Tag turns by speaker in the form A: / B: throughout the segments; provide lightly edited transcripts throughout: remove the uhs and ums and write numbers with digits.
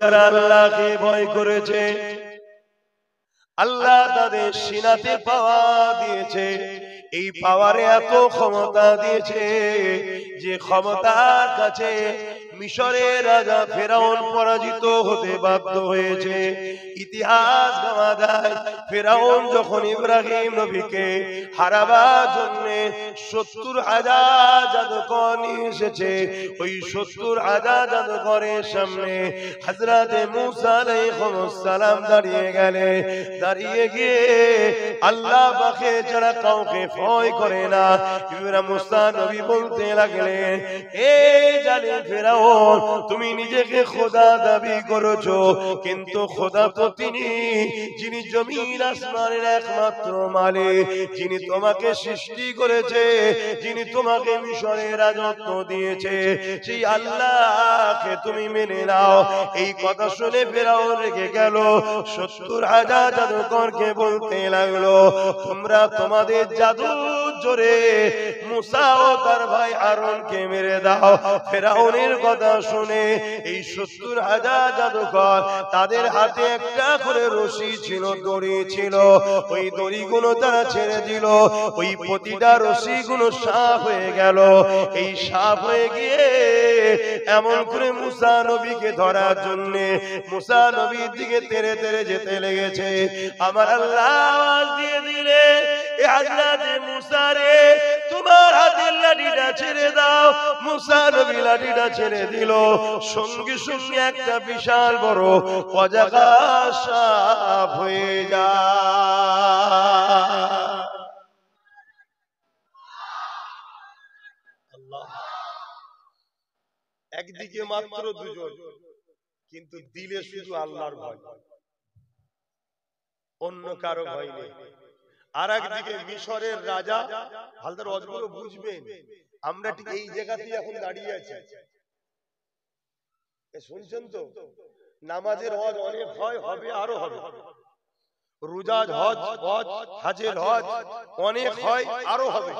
A: যারা আল্লাহকে ভয় করেছে, আল্লাহ তাদের সিনাতে পাওয়ার দিয়েছে। এই পাওয়ারে এত ক্ষমতা দিয়েছে যে ক্ষমতার কাছে মিশরের রাজা ফেরাউন পরাজিত হতে বাধ্য হয়েছে। ইতিহাস গাওয়া যায়, ফেরাউন যখন ইব্রাহিম নবীকে হারাবার জন্য 70,000 জাদুকর নিয়ে এসেছে, ওই 70,000 জাদুকরের সামনে হযরতে মূসা আলাইহিস সালাম দাঁড়িয়ে গেলেন। দাঁড়িয়ে গিয়ে আল্লাহ পাকে যারা কাউকে ভয় করে না, ইব্রাহিম মূসা নবী বলতে লাগলেন, এই জালিম ফেরাউন, তুমি নিজেকে খোদা দাবি করেছো, কিন্তু খোদা তো তিনি যিনি জমিন আসমানের একমাত্র মালিক, যিনি তোমাকে সৃষ্টি করেছে, যিনি তোমাকে মিশরের রাজত্ব দিয়েছে, সেই আল্লাহকে তুমি মেনে নাও। এই কথা শুনে ফেরাউন রেগে গেল। 70,000 জাদুকরকে বলতে লাগলো, তোমরা তোমাদের জাদুর জোরে মূসা ও তার ভাই হারুনকে মেরে দাও। ফেরাউনের কথা শুনে এই 70,000 জাদুকর, তাদের হাতে একটা করে রশি ছিল, দড়ি ছিল, ওই দড়িগুলো তারা ছেড়ে দিল। ওই প্রতিটা রশিগুলো সাপ হয়ে গেল। এই সাপ হয়ে গিয়ে এমন করে মূসা নবীকে ধরার জন্য মূসা নবীর দিকে তেড়ে তেড়ে যেতে লেগেছে। আমার আল্লাহ আওয়াজ দিয়ে দিলে, এ হযরতে মূসা রে, তোমার হাতের লাঠিটা ছেড়ে দাও। মূসা নবী লাঠিটা ছেড়ে দিল। সঙ্গে সঙ্গে একটা বিশাল বড় অজগর সাপ হয়ে যায়। আল্লাহ, একদিকে মাত্র দুজন, কিন্তু দিলে শুধু আল্লাহর ভয়, অন্য কারো ভয় নেই। আর একদিকে মিশরের রাজা, হালদার অজগুলো বুঝবেন, আমরা ঠিক এই জায়গাতেই এখন দাঁড়িয়ে আছি। শুনছেন তো, নামাজের হজ অনেক হয়, হবে, আরো হবে। রোজার হজ, হাজের হজ অনেক হয়, আরো হবে।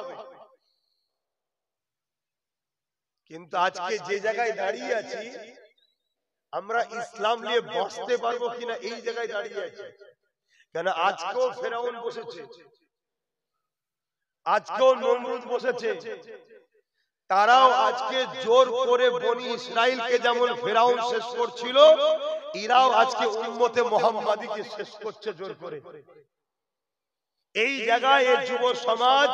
A: কিন্তু আজকে যে জায়গায় দাঁড়িয়ে আছি, আমরা ইসলাম নিয়ে বাঁচতে পারবো কিনা এই জায়গায় দাঁড়িয়ে আছি। কেন আজকেও ফেরাউন বসেছে, আজকেও নমরুদ বসেছে, তারাও আজকে জোর করে বনি ইসরাইলকে যেমন ফেরাউন শেষ করছিল, এরাও আজকে উম্মতে মুহাম্মাদীকে শেষ করছে জোর করে। এই জায়গায় এই যুব সমাজ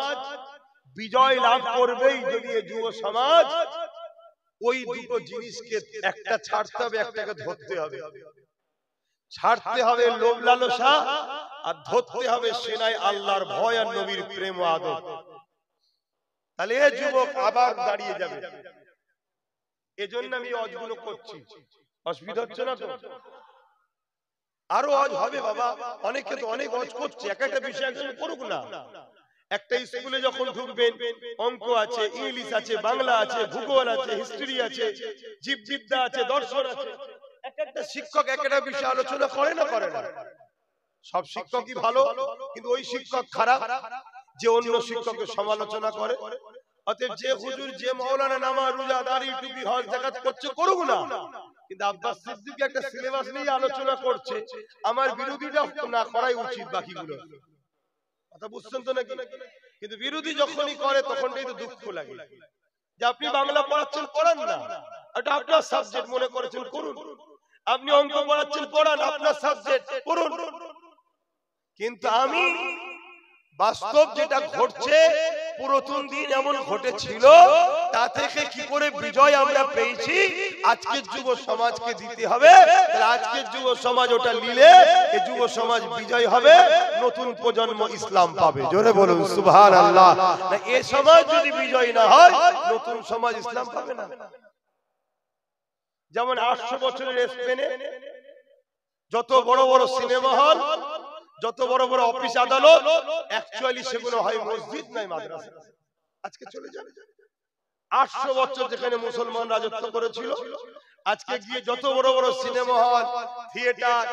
A: বিজয় লাভ করবেই যদি এই যুব সমাজ ওই দুটো জিনিসকে একটা ছাড়তে হবে, একটাকে ধরতে হবে। ছাড়তে হবে লোভ লালসা, আর ধরতে হবে সেনায় আল্লাহর ভয় আর নবীর প্রেম ও আদব। তাহলে এই যুবক আবার দাঁড়িয়ে যাবে। এজন্য আমি অজগুলো করছি, অসুবিধা হচ্ছে না তো? আরো অজ হবে বাবা, অনেকে তো অনেক অজ করছে, এক একটা বিষয় একজন করুক না। একটা স্কুলে যখন ঢুকবেন, অঙ্ক আছে, ইংলিশ আছে, বাংলা আছে, ভূগোল আছে, হিস্ট্রি আছে, জীববিদ্যা আছে, দর্শন আছে, এক একটা শিক্ষক এক একটা বিষয় আলোচনা করে না করে না? সব শিক্ষকই ভালো, কিন্তু ওই শিক্ষক খারাপ যে অন্য শিক্ষকের সমালোচনা করে। অতএব যে হুজুর, যে মাওলানা নামাজ রোজা দাড়ি টুপি হজ যাকাত করছে, করুক না, কিন্তু আব্বাস সিদ্দিকী একটা সিলেবাস নিয়ে আলোচনা করছে, আমার বিরোধীটা না করাই উচিত বাকিগুলো। কথা বুঝছেন তো নাকি? কিন্তু বিরোধী যখনই করে তখনই তো দুঃখ লাগে যে আপনি বাংলা পড়াচ্ছেন, পড়ান না, এটা আপনার সাবজেক্ট মনে করেছেন, করুন। আপনি অঙ্ক পড়াচ্ছেন, পড়ান, আপনার সাবজেক্ট, করুন। কিন্তু আমি বাস্তব যেটা ঘটছে, পুরাতন দিন এমন ঘটেছিল, তা থেকে কি করে বিজয় আমরা পেয়েছি আজকের যুব সমাজকে দিতে হবে। তাহলে আজকের যুব সমাজ ওটা নিলে এই যুব সমাজ বিজয় হবে, নতুন প্রজন্ম ইসলাম পাবে। জোরে বলুন সুবহানাল্লাহ। না, এই সমাজ যদি বিজয় না হয়, নতুন সমাজ ইসলাম পাবে না। যেমন 800 বছরের স্পেনে যত বড় বড় সিনেমা হল, যত বড় বড় অফিস আদালত, অ্যাকচুয়ালি সেগুলো হয় মসজিদ নয় মাদ্রাসা। আজকে চলে যাবে 800 বছর যেখানে মুসলমান রাজত্ব করেছিল, আজকে গিয়ে যত বড় বড় সিনেমা হল, থিয়েটার,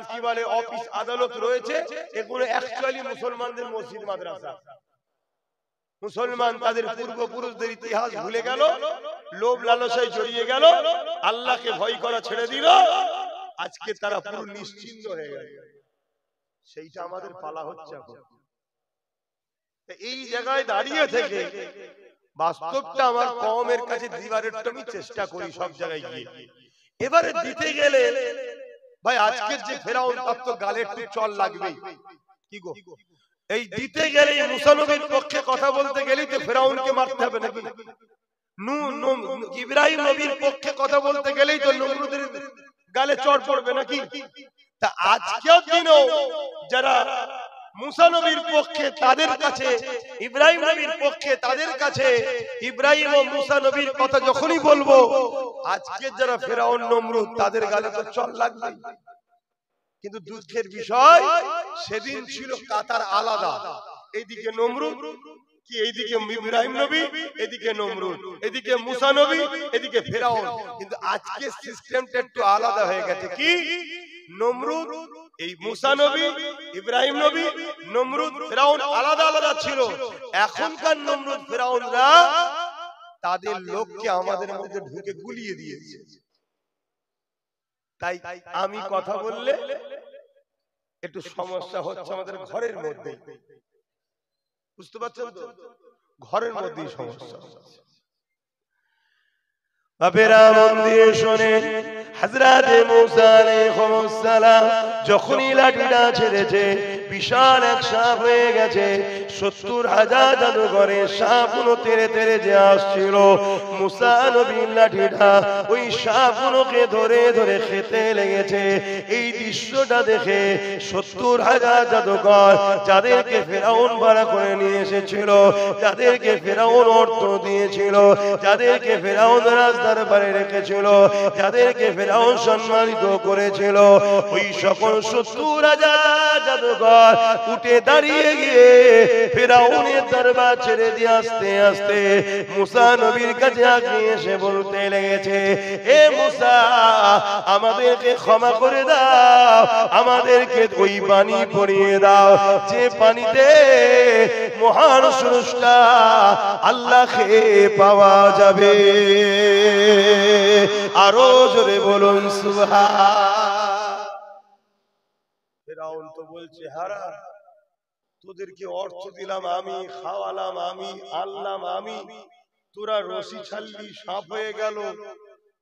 A: কি বলে, অফিস আদালত রয়েছে, এগুলো অ্যাকচুয়ালি মুসলমানদের মসজিদ মাদ্রাসা। মুসলমান তাদের পূর্বপুরুষদের ইতিহাস ভুলে গেল, লোভ লালসায় জড়িয়ে গেল, আল্লাহকে ভয় করা ছেড়ে দিল, আজকে তারা পুরো নিশ্চিন্ত হয়ে গেল। সেইটা আমাদের পালা হচ্ছে এখন। এই জায়গায় দাঁড়িয়ে থেকে বাস্তবটা আমার কওমের কাছে দিবার একটু আমি চেষ্টা করি সব জায়গায় গিয়ে। এবারে দিতে গেলে ভাই আজকের যে ফেরাউন তার তো গালে একটু চল লাগবেই। কি গো, এই দিতে গেলে মুসা নবীর পক্ষে কথা বলতে গেলেই তো ফেরাউনকে মারতে হবে নাকি? ইব্রাহিম নবীর পক্ষে কথা বলতে গেলেই তো নমরুদের গালে চড় পড়বে নাকি? তা আজকের দিনও যারা মুসা নবীর পক্ষে তাদের কাছে, ইব্রাহিম নবীর পক্ষে তাদের কাছে, ইব্রাহিম ও মুসা নবীর কথা যখনই বলবো, আজকে যারা ফেরাউন নমরুদ তাদের গালে তো চল লাগবে। কিন্তু দুঃখের বিষয় সেদিন ছিল কাতার আলাদা, এইদিকে নমরুদ কি, এইদিকে ইব্রাহিম নবী, এদিকে নমরুদ, এদিকে মুসা নবী, এদিকে ফেরাউন। কিন্তু আজকে সিস্টেমটা একটু আলাদা হয়ে গেছে। কি, নমরুদ, এই মুসা নবী, ইব্রাহিম নবী, নমরুদ, ফেরাউন আলাদা আলাদা ছিল। এখনকার নমরুদ ফেরাউনরা তাদের লোককে আমাদের মধ্যে ঢুকে গুলিয়ে দিয়েছে। তাই আমি কথা বললে একটু সমস্যা হচ্ছে আমাদের ঘরের মধ্যে, বুঝতে পারছেন তো? ঘরের মধ্যেই সমস্যা হচ্ছে। বাপেরা মন দিয়ে শোনেন, হযরত মুসা আলাইহিস সালাম যখনই লাঠিটা ছেড়েছে বিশাল এক সাপ হয়ে গেছে। ৭০,০০০ জাদুঘরের সাপগুলো তেড়ে তেড়ে যে আসছিল, মুসা নবীর লাঠিটা ওই সাপগুলোকে ধরে ধরে খেতে লেগেছে। এই দৃশ্যটা দেখে ৭০,০০০ জাদুঘর, যাদেরকে ফেরাউন ভাড়া করে নিয়ে এসেছিল, যাদেরকে ফেরাউন অর্থ দিয়েছিল, যাদেরকে ফেরাউন রাস্তার পারে রেখেছিল, যাদেরকে ফেরাউন সম্মানিত করেছিল, ওই সকল ৭০,০০০ জাদুঘর উঠে দাঁড়িয়ে গিয়ে ফেরাউনের দরবার ছেড়ে দিয়ে আস্তে আস্তে মুসা নবীর কাছে আগিয়ে এসে বলতে লেগেছে, এ মুসা, আমাদেরকে ক্ষমা করে দাও, আমাদেরকে ওই পানি পরিয়ে দাও যে পানিতে মহান স্রষ্টা আল্লাহকে পাওয়া যাবে। আরো জোরে বলুন সুবহান। ফেরাউন তো বলছে, হারা, তোদেরকে অর্থ দিলাম আমি, খাওয়ালাম আমি, আনলাম আমি, তোরা রশি ছাড়লি সাপ হয়ে গেল,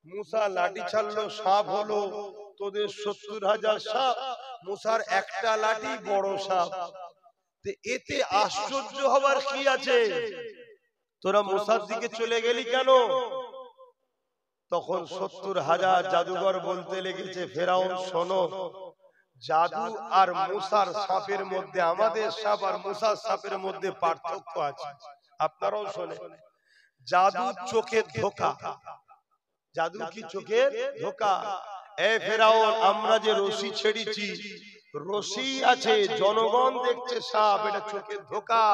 A: মুসা লাঠি ছাড়লো সাপ হলো, তোদের ৭০,০০০ সাপ, মুসার একটা লাঠি বড় সাপ। এতে আশ্চর্য হবার কি আছে? তোরা মুসার দিকে চলে গেলি কেন? তখন ৭০,০০০ জাদুঘর বলতে লেগেছে, ফেরাউন শোনো, জাদু আর মুসার সাপের মধ্যে, আমাদের সাপ আর মুসার সাপের মধ্যে পার্থক্য আছে, আপনারাও শোনেন। জাদু চোখের ধোঁকা। জাদু কি? চোখের ধোঁকা। এ ফেরাউন, আমরা যে রশি ছেড়েছি, রশি আছে, জনগণ দেখছে সাপ, এটা চোখের ধোঁকা।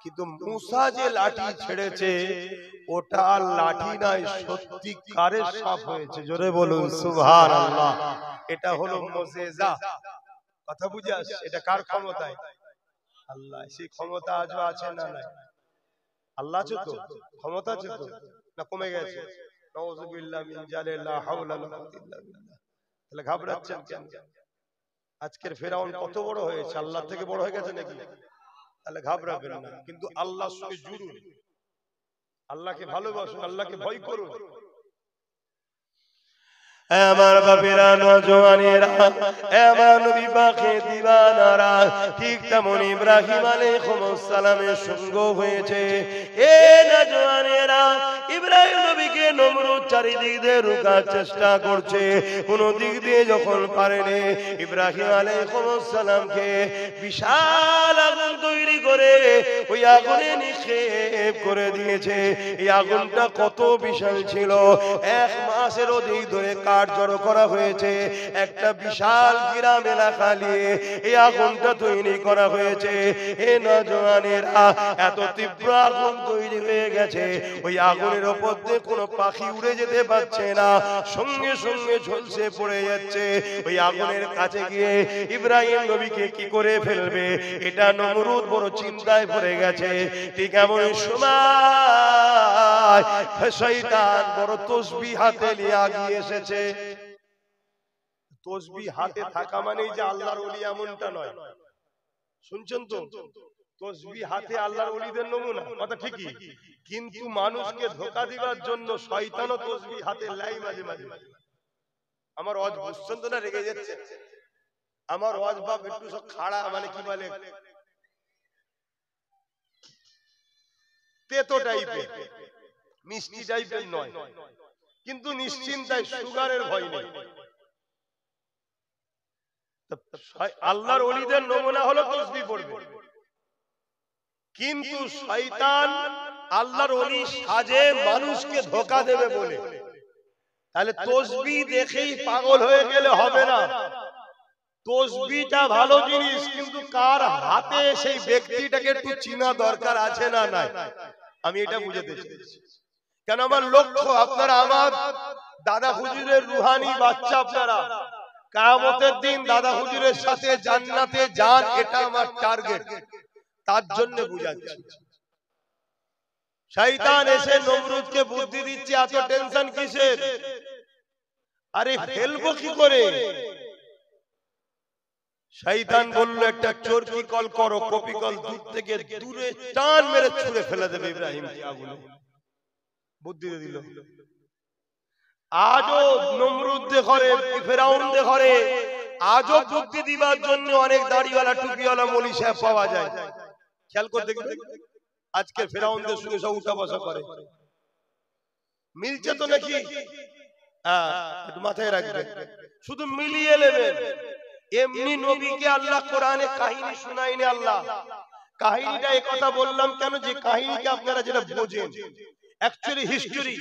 A: কিন্তু মুসা যে লাঠি ছেড়েছে ওটা লাঠি নয়, সত্যিকারের সাপ হয়েছে। জোরে বলুন সুবহানাল্লাহ। এটা হলো মুজিজা। কথা বুঝে আসছে? এটা কার ক্ষমতায়? আল্লাহ। সেই ক্ষমতা আজও আছে না নাই? আল্লাহ আছে তো, ক্ষমতা আছে তো, না কমে গেছে? নাউযুবিল্লাহ মিন জালিল, লা হাওলা ওয়ালা কুওয়াতা ইল্লা বিল্লাহ। তাহলে ঘাবড়াচ্ছেন কেন? আজকের ফেরাউন কত বড় হয়েছে? আল্লাহ থেকে বড় হয়ে গেছে নাকি? তাহলে ঘাবড়াবেন না, কিন্তু আল্লাহর সঙ্গে জুড়ুন, আল্লাহকে ভালোবাসুন, আল্লাহকে ভয় করুন। আমার বাপেরা, নওজওয়ানেরা, আমার নবী পাকে দিওয়ানারা, ঠিক তেমন ইব্রাহিম আলাইহিস সালামের সঙ্গ হয়েছে। এ নওজওয়ানেরা, ইব্রাহিম নবীকে নমরুদ চারিদিক দিয়ে রোকার চেষ্টা করছে, কোন দিক দিয়ে যখন পারেনি, ইব্রাহিম আলাইহিস সালামকে বিশাল আগুন তৈরি করে ওই আগুনে নিক্ষেপ করে দিয়েছে। এই আগুনটা কত বিশাল ছিল! 1 মাসের অধিক ধরে কাঠ জড়ো করা হয়েছে, একটা বিশাল গ্রাম এলাকা নিয়ে এই আগুনটা তৈরি করা হয়েছে। এ নওজওয়ানেরা, এত তীব্র আগুন তৈরি হয়ে গেছে, ওই আগুনের ওপর দিয়ে কোনো পাখি উড়ে যেতে পারছে না, সঙ্গে সঙ্গে ঝলসে পড়ে যাচ্ছে। ওই আগুনের কাছে গিয়ে ইব্রাহিম নবীকে কি করে ফেলবে, এটা নমরুদ বড় চিন্তায় পড়ে গেছে। ঠিক এমন সময় শয়তান বড় তসবিহ হাতে নিয়ে আগিয়ে এসেছে। তসবিহ হাতে থাকা মানেই যে আল্লাহর ওলি এমনটা নয়, শুনছেন তো? তসবিহ হাতে আল্লাহর ওলিদের নমুনা, কথা ঠিকই, কিন্তু মানুষকে ধোঁকা দিবার জন্য শয়তানও তসবিহ হাতে লাই মাঝে মাঝে। আমার ওয়াজ বুঝছেন তো না? রেগে যাচ্ছে আমার ওয়াজ বাপ একটু সব খাড়া, মানে কি বলে তেতো টাইপের, মিষ্টি টাইপের নয়, কিন্তু নিশ্চিন্তায় সুগারের ভয় নেই। আল্লাহর ওলিদের নমুনা হলো তসবিহ পড়বে, কিন্তু শয়তান আল্লাহর ওলি সাজে মানুষকে ধোঁকা দেবে বলে। তাহলে তসবিহ দেখেই পাগল হয়ে গেলে হবে না। তসবিহটা ভালো জিনিস, কিন্তু কার হাতে সেই ব্যক্তিটাকে একটু চিনা দরকার আছে না নাই? আমি এটা বুঝাতে চাইছি। কেন আমার লক্ষ্য আপনারা আমার দাদা হুজুরের রুহানি বাচ্চা, আপনারা কিয়ামতের দিন দাদা হুজুরের সাথে জান্নাতে যান, এটা আমার টার্গেট। তার জন্য বুঝাচ্ছি। শয়তান এসে নমরুদকে বুদ্ধি দিচ্ছে, এত টেনশন কিসের? আরে ফেলবো কি করে? শয়তান বলল একটা চরকি কল করো, কপি কল দূর থেকে দূরে টান মেরে ছুঁড়ে ফেলে দেবে ইব্রাহিমকে আগুনে। বুদ্ধি দিল। আজও নমরুদদের ঘরে, ফেরাউনদের ঘরে আজও বুদ্ধি দিবার জন্য অনেক দাড়িওয়ালা টুপিওয়ালা মৌলী সাহেব পাওয়া যায়। খেয়াল করে দেখবেন, আজকে ফেরাউনদের সঙ্গে সব উঠা বসা করে। মিলছে তো নাকি? হ্যাঁ, একটু মাথায় রাখবেন, শুধু মিলিয়ে নেবেন। এমনি নবীকে আল্লাহ কোরআনে কাহিনী শোনায়নি। আল্লাহ কাহিনীটা এই কথা বললাম কেন, যে কাহিনীকে আপনারা যেটা বোঝেন, অ্যাকচুয়ালি হিস্টোরি।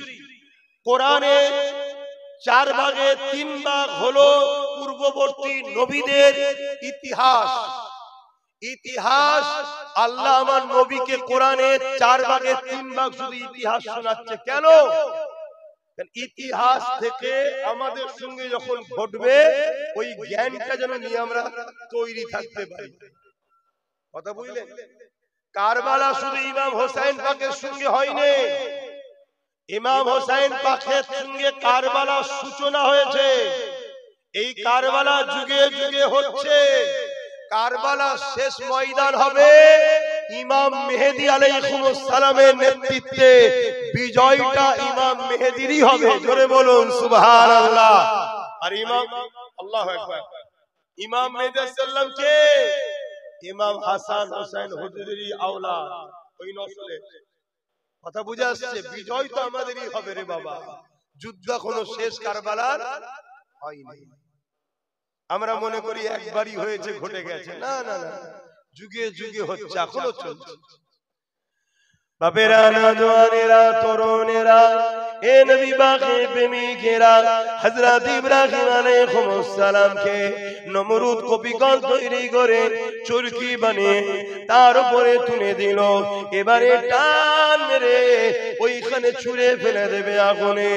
A: কোরআনে 4 ভাগে 3 ভাগ হলো পূর্ববর্তী নবীদের ইতিহাস। ইতিহাস আল্লাহ আমার নবীকে কোরআনে 4 ভাগে 3 ভাগ শুধু ইতিহাস শোনাচ্ছে। কেন? ইতিহাস থেকে আমাদের সঙ্গে যখন ঘটবে ওই জ্ঞানটা যেন নিয়ে আমরা তৈরি থাকতে পারি। কথা বুঝলেন? কারবালা শুধু ইমাম হোসেন পাকের সঙ্গে হয়নি, ইমাম হোসেন পাকের সঙ্গে কারবালার সূচনা হয়েছে। এই কারবালা যুগে যুগে হচ্ছে। কারবালা শেষ ময়দান হবে ইমাম মেহেদী আলাইহিস সালামের নেতৃত্বে। বিজয়টা ইমাম মেহেদীরই হবে। জোরে বলুন সুবহানাল্লাহ। আর ইমাম, আল্লাহু আকবার, ইমাম মেহেদী সাল্লাম কে? ইমাম হাসান হোসেন হুজুরেরই আওলাদ, ওই নসলে। কথা বুঝে আসছে? বিজয় তো আমাদেরই হবে রে বাবা। যুদ্ধ এখনো শেষ কারবালার হয়নি। আমরা মনে করি একবারই হয়েছে, ঘটে গেছে। না না না, যুগে যুগে হচ্ছে, এখনো চলছে। বাপেরা, নওজওয়ানেরা, তরুণেরা, এ নবী পাকের প্রেমিকেরা, হযরত ইব্রাহিম আলাইহিস সালামকে নমরুদ কপিকল তৈরি করে চরকি বানিয়ে তার উপরে তুলে দিল। এবারে টান মেরে ওইখানে ছুঁড়ে ফেলে দেবে আগুনে।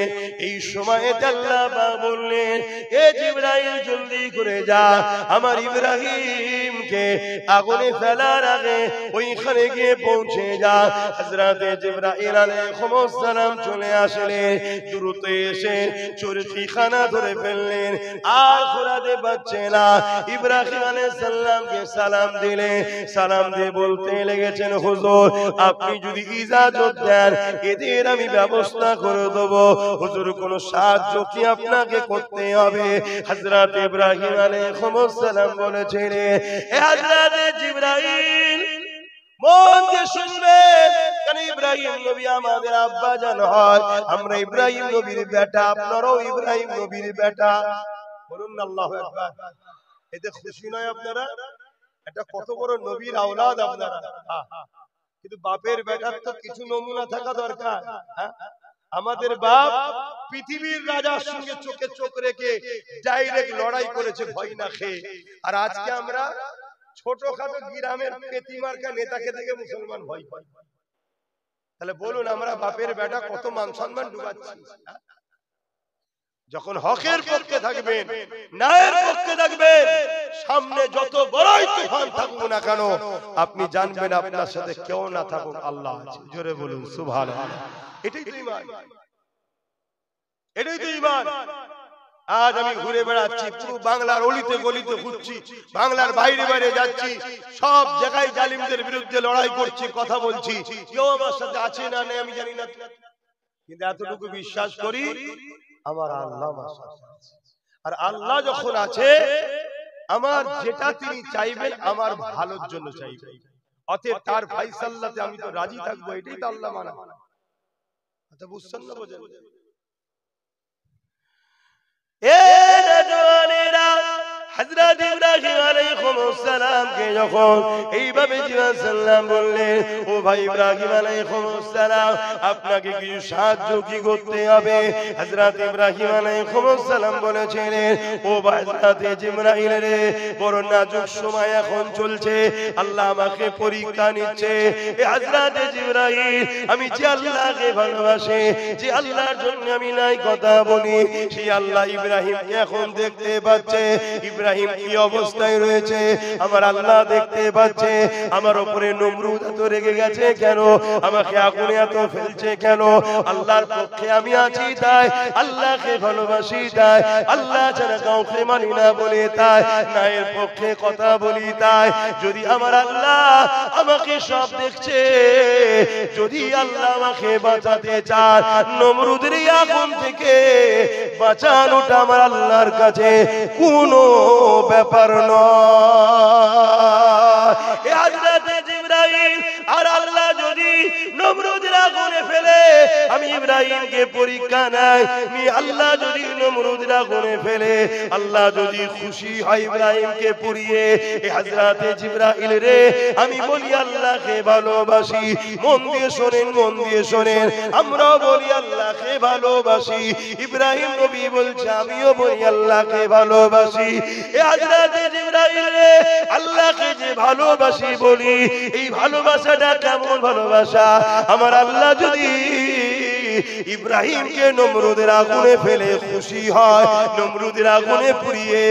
A: এই সময়ে আল্লাহ পাক বললেন, এ জিবরাইল জলদি করে যা, আমার ইব্রাহিমকে আগুনে ফেলার আগে ওইখানে গিয়ে পৌঁছে যা। হযরত জিবরাইল আলাইহিস সালাম চলে আসলেন, দ্রুত এসে চরকিখানা ধরে ফেললেন। আর ঘোরাতে পারছে না। ইব্রাহিম আলাইহিস সালামকে সালাম দিলে, সালাম দিয়ে বলতে লেগেছেন, হুজুর আপনি যদি ইজাজত দেন এদের আমি ব্যবস্থা করে দেব। হুজুর কোন সাহায্য কি আপনাকে করতে হবে? হযরত ইব্রাহিম আলাইহিস সালাম বলেছিলেন, এ হযরত জিবরাইল মন দিয়ে শুনবেন, কেন ইব্রাহিম নবী আমাদের আব্বা জান হয়, আমরা ইব্রাহিম নবীর বেটা, আপনারাও ইব্রাহিম নবীর বেটা। বলুন না আল্লাহু আকবার। এতে খুশি নয় আপনারা? এটা কত বড় নবীর আওলাদ আপনারা। কিন্তু বাপের বেটার তো কিছু নমুনা থাকা দরকার। আমাদের বাপ পৃথিবীর রাজার সঙ্গে চোখে চোখ রেখে ডাইরেক্ট লড়াই করেছে ভয় না খেয়ে। আর আজকে আমরা ছোটখাটো গ্রামের পেতিমার্কা নেতাকে দেখে মুসলমান ভয় পাই। তাহলে বলুন আমরা বাপের বেটা কত মান সম্মান ডুবাচ্ছি। যখন হকের পক্ষে থাকবেন, ন্যায়ের পক্ষে থাকবেন, সামনে যত বড়ই তুফান থাকুক না কেন আপনি জানবেন আপনার সাথে কেউ না থাকুক আল্লাহ আছে। জোরে বলুন সুবহানাল্লাহ। এটাই তো ঈমান, এটাই তো ঈমান। আজ আমি ঘুরে বেড়াচ্ছি, পুরো বাংলার অলিতে গলিতে ঘুরছি, বাংলার বাইরে বাইরে যাচ্ছি, সব জায়গায় জালিমদের বিরুদ্ধে লড়াই করছি, কথা বলছি। কেউ আমার সাথে আছে না নেই আমি জানি না, কিন্তু এতটুকু বিশ্বাস করি আমার আল্লাহ আমার সাথে আছে। আর আল্লাহ যখন আছে, আমার যেটা তিনি চাইবেন আমার ভালোর জন্য চাইবেন, অতএব তার ফায়সালাতে আমি তো রাজি থাকবো, এটাই তো আল্লাহ মানা। আচ্ছা বুঝছেন না? বোঝেন? হযরত ইব্রাহিম আলাইহিস সালাম কে যখন এইভাবে জিজ্ঞাসা সালাম বললেন, ও ভাই ইব্রাহিম আলাইহিস সালাম আপনাকে কিছু সাহায্য কি করতে হবে? হযরত ইব্রাহিম আলাইহিস সালাম বলেছিলেন, ও ভাই হযরত জিবরাইল রে, বড় নাজুক সময় এখন চলছে, আল্লাহ আমাকে পরীক্ষা নিচ্ছে। এ হযরত জিবরাইল, আমি যে আল্লাহকে ভালোবাসি, যে আল্লাহর জন্য আমি নাই কথা বলি, সেই আল্লাহ ইব্রাহিমকে এখন দেখতে পাচ্ছে। ইব্রাহিম কি অবস্থায় রয়েছে আমার আল্লাহ দেখতে পাচ্ছে। আমার উপরে নমরুদ এত রেগে গেছে কেন? আমাকে আগুনে এত ফেলছে কেন? আল্লাহর পক্ষে আমি আছি তাই, আল্লাহকে ভালোবাসি তাই, আল্লাহ ছাড়া কাউকে মানি না বলে তাই, নায়ের পক্ষে কথা বলি তাই। যদি আমার আল্লাহ আমাকে সব দেখছে, যদি আল্লাহ আমাকে বাঁচাতে চায়, নমরুদের আগুন থেকে বাঁচানোটা আমার আল্লাহর কাছে কোনো ব্যাপার নয়। এ হযরত জিবরাইল, আর আল্লাহ যদি নমরুদের আগুনে ফেলে, আমি ইব্রাহিমকে পরীক্ষা নাই, আল্লাহ যদি নমরুদের আগুনে ফেলে, আল্লাহ যদি খুশি হয় ইব্রাহিমকে পুড়িয়ে, এ হযরত জিবরাইল রে, আমি বলি আল্লাহকে ভালোবাসি। মন দিয়ে শোনেন, মন দিয়ে শোনেন, আমরাও বলি আল্লাহকে ভালোবাসি। ইব্রাহিম নবী বলছে আমিও বলি আল্লাহকে ভালোবাসি। এ হযরত জিবরাইল রে, আল্লাহকে যে ভালোবাসি বলি, এই ভালোবাসাটা কেমন ভালোবাসা? আমার আল্লাহ যদি ইব্রাহিমকে নমরুদের আগুনে ফেলে খুশি হয়, নমরুদের আগুনে পুড়িয়ে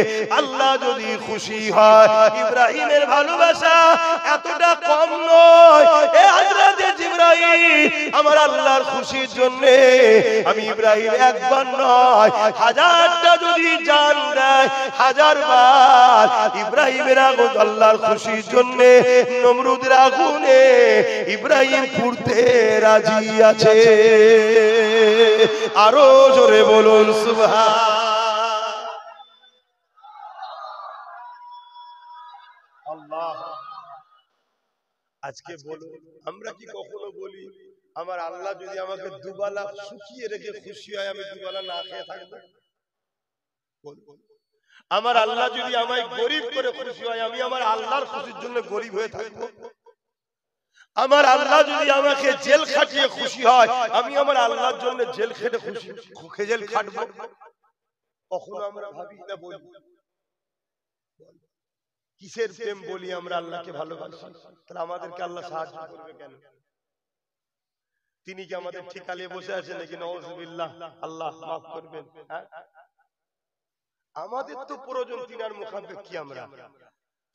A: আল্লাহ যদি খুশি হয়, ইব্রাহিমের ভালোবাসা এতটা কম নয়। এ হযরত জিবরাইল, আমার আল্লাহর খুশির জন্য আমি ইব্রাহিম একবার নয় হাজারটা যদি জান দেয়, হাজারবার ইব্রাহিমের আগুন আল্লাহর খুশির জন্য নমরুদের আগুনে ইব্রাহিম পুড়তে রাজি আছে। আরো জোরে বলুন সুবহানাল্লাহ। আজকে বলুন, আমরা কি কখনো বলি আমার আল্লাহ যদি আমাকে দুবেলা শুকিয়ে রেখে খুশি হয়, আমি দুবেলা না খেয়ে থাকবো? আমার আল্লাহ যদি আমায় গরিব করে খুশি হয়, আমি আমার আল্লাহর খুশির জন্য গরিব হয়ে থাকবো? আমার আল্লাহ যদি আমাকে জেল খাটিয়ে খুশি হয়, আমি আমার আল্লাহর জন্য জেল খেটে খুশি জেল খাটবো? কখনো আমরা ভাবি না, বলি কিসের প্রেম বলি আমরা আল্লাহকে ভালোবাসি? তাহলে আমাদেরকে আল্লাহ সাহায্য করবে কেন? তিনি কি আমাদের ঠিকালিয়ে বসে আছেন নাকি? নাউযুবিল্লাহ, আল্লাহ মাফ করবেন। আমাদের তো প্রয়োজন তিনার মুখাপেক্ষী কি আমরা?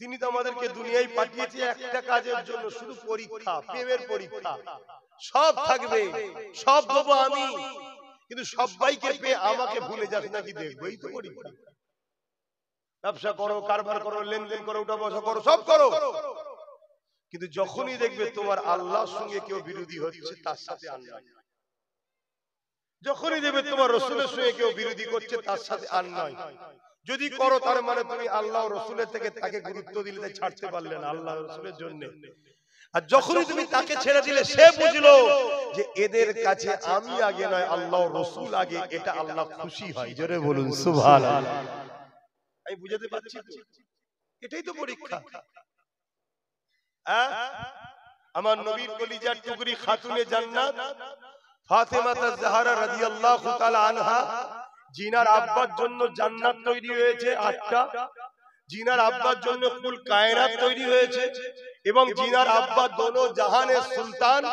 A: তিনি তো আমাদেরকে দুনিয়ায় পাঠিয়েছে একটা কাজের জন্য, শুধু পরীক্ষা, প্রেমের পরীক্ষা। সব থাকবে, সব দেবো আমি, কিন্তু সবাইকে পেয়ে আমাকে ভুলে যাস নাকি দেখবো, এই তো পরীক্ষা। ব্যবসা করো, কারবার করো, লেনদেন করো, উঠা বসা করো, সব করো, কিন্তু যখনই দেখবে তোমার আল্লাহর সঙ্গে কেউ বিরোধী হচ্ছে, তার সাথে আর নয়। যখনই দেখবে তোমার রাসূলের সঙ্গে কেউ বিরোধী করছে, তার সাথে আর নয়। যদি করো তার মানে তুমি আল্লাহ ও রাসূলের থেকে তাকে গুরুত্ব দিলে ছাড়তে পারলে না আল্লাহ রাসূলের জন্য। আর যখনই তুমি তাকে ছেড়ে দিলে, সে বুঝলো যে এদের কাছে আমি আগে নয়, আল্লাহ ও রাসূল আগে, এটা আল্লাহ খুশি হয়। জোরে বলুন সুবহানাল্লাহ। আমি বুঝাতে পারছি তো? এটাই তো পরীক্ষা। আমার নবীর কলিজার টুকরি খাতুনে জান্নাত ফাতেমা জাহরা রাদিয়াল্লাহু তাআলা আনহা, জিনার আব্বার জন্য জান্নাত তৈরি হয়েছে 8টা, জিনার আব্বার জন্য কুল কায়নাত তৈরি হয়েছে, এবং জিনার আব্বা দোনো জাহানের সুলতান,